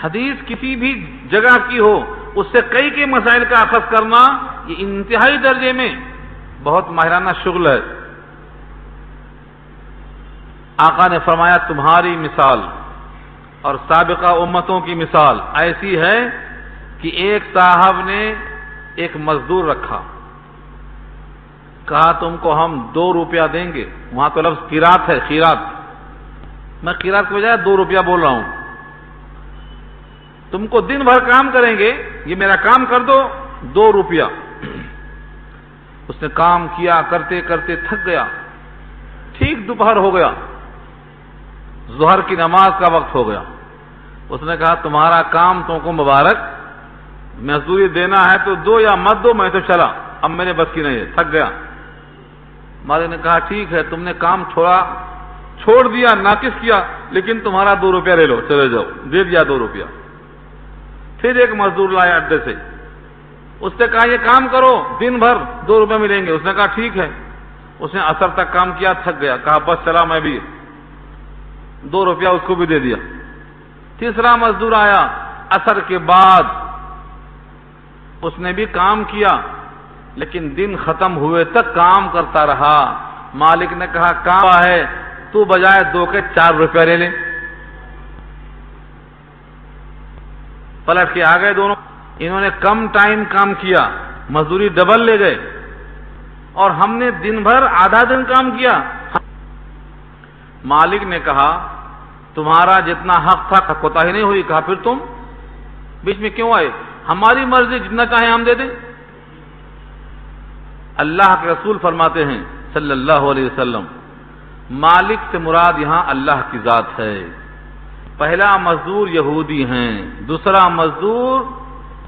حدیث کسی بھی جگہ کی ہو اس سے کئی مسائل کا اخذ کرنا یہ انتہائی درجے میں بہت ماہرانہ شغل ہے۔ آقا نے فرمایا تمہاری مثال اور سابقہ امتوں کی مثال ایسی ہے کہ ایک صاحب نے ایک مزدور رکھا، کہا تم کو ہم 2 روپیہ دیں گے. وہاں تو لفظ قیراط ہے، خیرات. میں قیراط کے بجائے 2 روپیہ بول رہا ہوں. تم کو دن بھر کام کریں گے، یہ میرا کام کر دو، 2 روپیہ. اس نے کام کیا، کرتے کرتے تھک گیا. ٹھیک دوپہر ہو گیا، ظہر کی نماز کا وقت ہو گیا. اس نے کہا تمہارا کام تم کو مبارک، مزدوری دینا ہے تو دو یا مت دو، میں تو چلا، اب میرے بس کی نہیں ہے، تھک گیا. مالک نے کہا ٹھیک ہے، تم نے کام چھوڑ دیا، ناقص کیا، لیکن تمہارا 2 روپیہ لے لو، چلے جاؤ. دے دیا 2 روپیہ. پھر ایک مزدور لایا اڈے سے، اس نے کہا یہ کام کرو، دن بھر 2 روپیہ ملیں گے. اس نے کہا ٹھیک ہے. اس نے عصر تک کام کیا، تھک گیا، کہا بس چلا میں بھی، 2 روپیہ اس کو بھی دے دیا. تیسرا مزدور آیا عصر کے بعد، اس نے بھی کام کیا، لیکن دن ختم ہوئے تک کام کرتا رہا. مالک نے کہا کام ہے تو بجائے 2 کے 4 روپیہ لے لیں. پلٹ کے آ گئے دونوں. انہوں نے کم ٹائم کام کیا، مزدوری ڈبل لے گئے، اور ہم نے دن بھر آدھا دن کام کیا. مالک نے کہا تمہارا جتنا حق تھا کوتاہی نہیں ہوئی. کہا پھر تم بیچ میں کیوں آئے؟ ہماری مرضی، جتنا چاہیں ہم دے دیں. اللہ کے رسول فرماتے ہیں صلی اللہ علیہ وسلم، مالک سے مراد یہاں اللہ کی ذات ہے. پہلا مزدور یہودی ہیں، دوسرا مزدور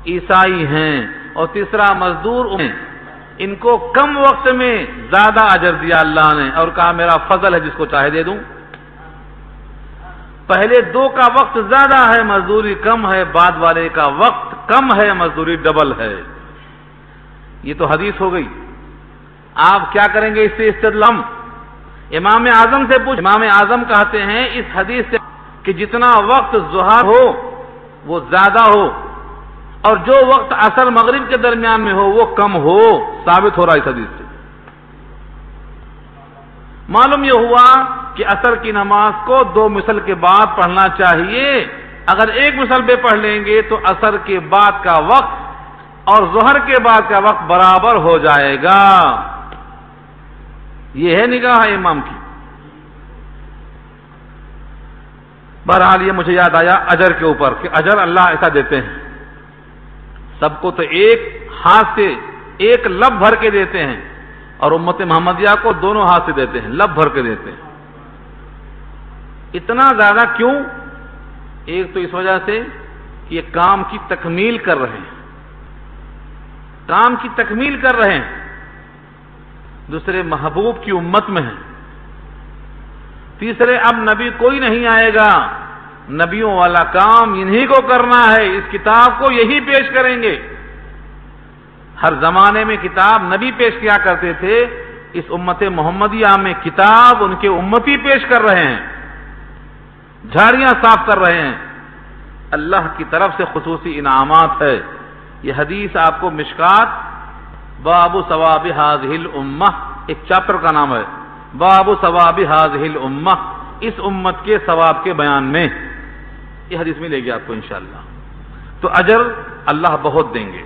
عیسائی ہیں، اور تیسرا مزدور ہیں. ان کو کم وقت میں زیادہ اجر دیا اللہ نے، اور کہا میرا فضل ہے، جس کو چاہے دے دوں. پہلے 2 کا وقت زیادہ ہے، مزدوری کم ہے، بعد والے کا وقت کم ہے، مزدوری ڈبل ہے. یہ تو حدیث ہو گئی. آپ کیا کریں گے اس سے استدلال؟ امام اعظم سے پوچھ. امام اعظم کہتے ہیں اس حدیث سے کہ جتنا وقت ظہر ہو وہ زیادہ ہو، اور جو وقت عصر مغرب کے درمیان میں ہو وہ کم ہو. ثابت ہو رہا ہے اس حدیث سے. معلوم یہ ہوا کہ عصر کی نماز کو 2 مثل کے بعد پڑھنا چاہیے. اگر 1 مثل پہ پڑھ لیں گے تو عصر کے بعد کا وقت اور ظہر کے بعد کا وقت برابر ہو جائے گا. یہ ہے نگاہ امام کی. بہرحال یہ مجھے یاد آیا اجر کے اوپر کہ اجر اللہ ایسا دیتے ہیں، سب کو تو ایک ہاتھ سے ایک لب بھر کے دیتے ہیں، اور امت محمدیہ کو دونوں ہاتھ سے دیتے ہیں، لب بھر کے دیتے ہیں. اتنا زیادہ کیوں؟ ایک تو اس وجہ سے کہ یہ کام کی تکمیل کر رہے ہیں، کام کی تکمیل کر رہے ہیں، دوسرے محبوب کی امت میں ہیں، تیسرے اب نبی کوئی نہیں آئے گا، نبیوں والا کام انہی کو کرنا ہے، اس کتاب کو یہی پیش کریں گے. ہر زمانے میں کتاب نبی پیش کیا کرتے تھے، اس امت محمدیہ میں کتاب ان کے امتی پیش کر رہے ہیں، جھاڑیاں صاف کر رہے ہیں. اللہ کی طرف سے خصوصی انعامات ہے. یہ حدیث آپ کو مشکات باب ثواب هذه الامہ، ایک چیپٹر کا نام ہے، باب ثواب هذه الامہ، اس امت کے ثواب کے بیان میں یہ حدیث ملے گی آپ کو انشاءاللہ. تو اجر اللہ بہت دیں گے.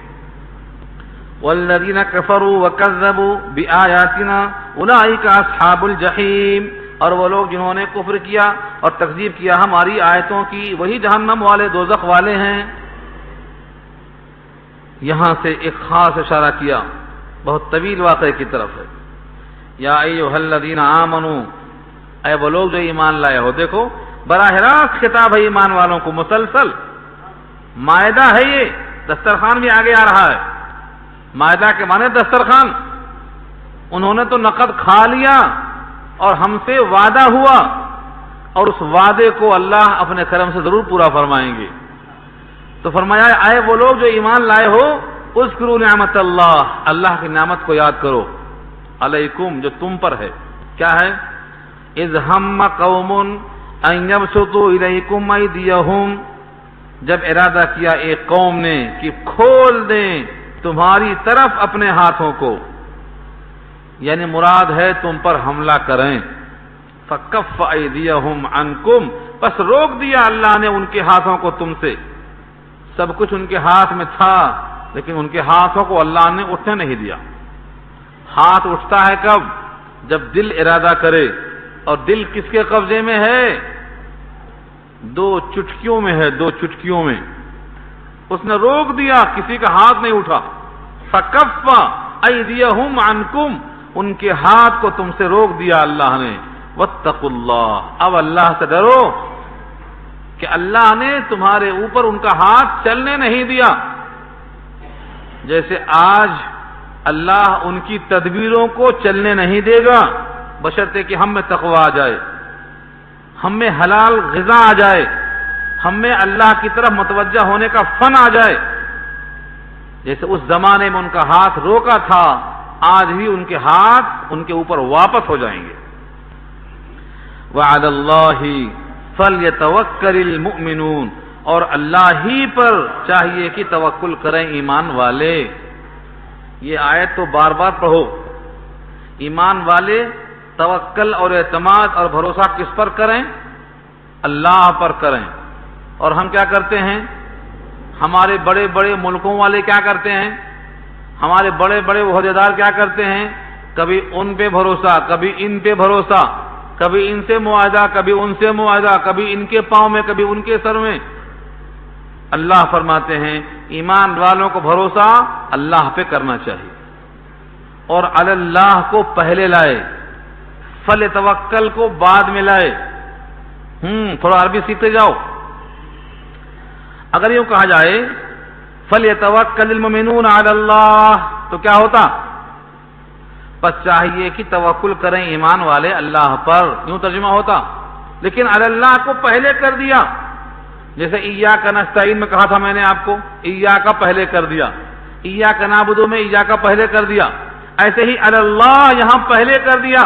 والذین کفروا وکذبوا بآیاتنا اولئک اصحاب الجحیم، اور وہ لوگ جنہوں نے کفر کیا اور تکذیب کیا ہماری آیتوں کی، وہی جہنم والے، دوزخ والے ہیں. یہاں سے ایک خاص اشارہ کیا بہت طویل واقعے کی طرف ہے. یا ایھا الذین آمنوا، اے وہ لوگ جو ایمان لائے ہو. دیکھو براہ راست خطاب ہے ایمان والوں کو، مسلسل. مائدہ ہے یہ، دسترخوان بھی آگے آ رہا ہے. مائدہ کے معنی دسترخوان. انہوں نے تو نقد کھا لیا اور ہم سے وعدہ ہوا، اور اس وعدے کو اللہ اپنے کرم سے ضرور پورا فرمائیں گے. تو فرمایا آئے وہ لوگ جو ایمان لائے ہو، اذکروا نعمت اللہ، اللہ کی نعمت کو یاد کرو، علیکم، جو تم پر ہے. کیا ہے؟ اذ ہم قوم ان یبسطوا الیکم ایدیہم، جب ارادہ کیا ایک قوم نے کہ کھول دیں تمہاری طرف اپنے ہاتھوں کو، یعنی مراد ہے تم پر حملہ کریں. فکف ایدیہم عنکم، پس روک دیا اللہ نے ان کے ہاتھوں کو تم سے. سب کچھ ان کے ہاتھ میں تھا، لیکن ان کے ہاتھوں کو اللہ نے اٹھنے نہیں دیا۔ ہاتھ اٹھتا ہے کب؟ جب دل ارادہ کرے، اور دل کس کے قبضے میں ہے؟ 2 چٹکیوں میں ہے، 2 چٹکیوں میں۔ اس نے روک دیا، کسی کا ہاتھ نہیں اٹھا۔ فَكَفَّ أَيْدِيَهُمْ عَنْكُمْ، ان کے ہاتھ کو تم سے روک دیا اللہ نے۔ وَاتَّقُوا اللَّهَ، اب اللہ سے ڈرو کہ اللہ نے تمہارے اوپر ان کا ہاتھ چلنے نہیں دیا۔ جیسے آج اللہ ان کی تدبیروں کو چلنے نہیں دے گا، بشرطے کہ ہم میں تقوی آ جائے، ہم میں حلال غذا آ جائے، ہم میں اللہ کی طرف متوجہ ہونے کا فن آ جائے۔ جیسے اس زمانے میں ان کا ہاتھ روکا تھا، آج بھی ان کے ہاتھ ان کے اوپر واپس ہو جائیں گے۔ وَعَلَى اللَّهِ فَلْيَتَوَكَّلِ الْمُؤْمِنُونَ، اور اللہ ہی پر چاہیے کہ توکل کریں ایمان والے۔ یہ آیت تو بار بار پڑھو۔ ایمان والے توکل اور اعتماد اور بھروسہ کس پر کریں؟ اللہ پر کریں۔ اور ہم کیا کرتے ہیں؟ ہمارے بڑے بڑے ملکوں والے کیا کرتے ہیں؟ ہمارے بڑے بڑے عہدیدار کیا کرتے ہیں؟ کبھی ان پہ بھروسہ، کبھی ان پہ بھروسہ، کبھی ان سے معاہدہ، کبھی ان سے معاہدہ، کبھی ان کے پاؤں میں، کبھی ان کے سر میں۔ اللہ فرماتے ہیں ایمان والوں کو بھروسہ اللہ پہ کرنا چاہیے، اور علی اللہ کو پہلے لائے، فَلْيَتَوَكَّلْ کو بعد میں لائے۔ تھوڑا عربی سیکھتے جاؤ۔ اگر یوں کہا جائے فَلْيَتَوَكَّلِ الْمُؤْمِنُونَ عَلَى اللَّهِ، تو کیا ہوتا؟ بس چاہیے کہ توکل کریں ایمان والے اللہ پر، یوں ترجمہ ہوتا۔ لیکن علی اللہ کو پہلے کر دیا، جیسے ایاک نستعین میں کہا تھا میں نے آپ کو، ایاک پہلے کر دیا، ایاک نعبد میں ایاک پہلے کر دیا، ایسے ہی علی اللہ یہاں پہلے کر دیا۔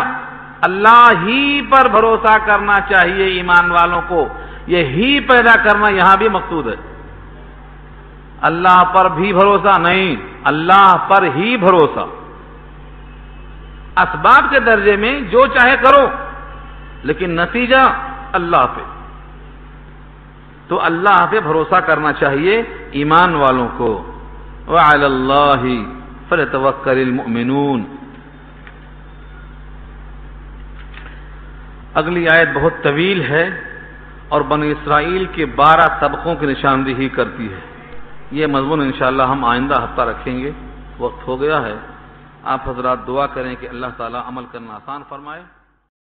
اللہ ہی پر بھروسہ کرنا چاہیے ایمان والوں کو، یہ ہی پیدا کرنا یہاں بھی مقصود ہے۔ اللہ پر بھی بھروسہ نہیں، اللہ پر ہی بھروسہ۔ اسباب کے درجے میں جو چاہے کرو، لیکن نتیجہ اللہ پہ۔ تو اللہ پہ بھروسہ کرنا چاہیے ایمان والوں کو۔ وَعَلَى اللَّهِ فَلْيَتَوَكَّلِ الْمُؤْمِنُونَ۔ اگلی آیت بہت طویل ہے اور بنی اسرائیل کے 12 طبقوں کی نشاندہی کرتی ہے۔ یہ مضمون انشاءاللہ ہم آئندہ ہفتہ رکھیں گے، وقت ہو گیا ہے۔ آپ حضرات دعا کریں کہ اللہ تعالی عمل کرنا آسان فرمائے۔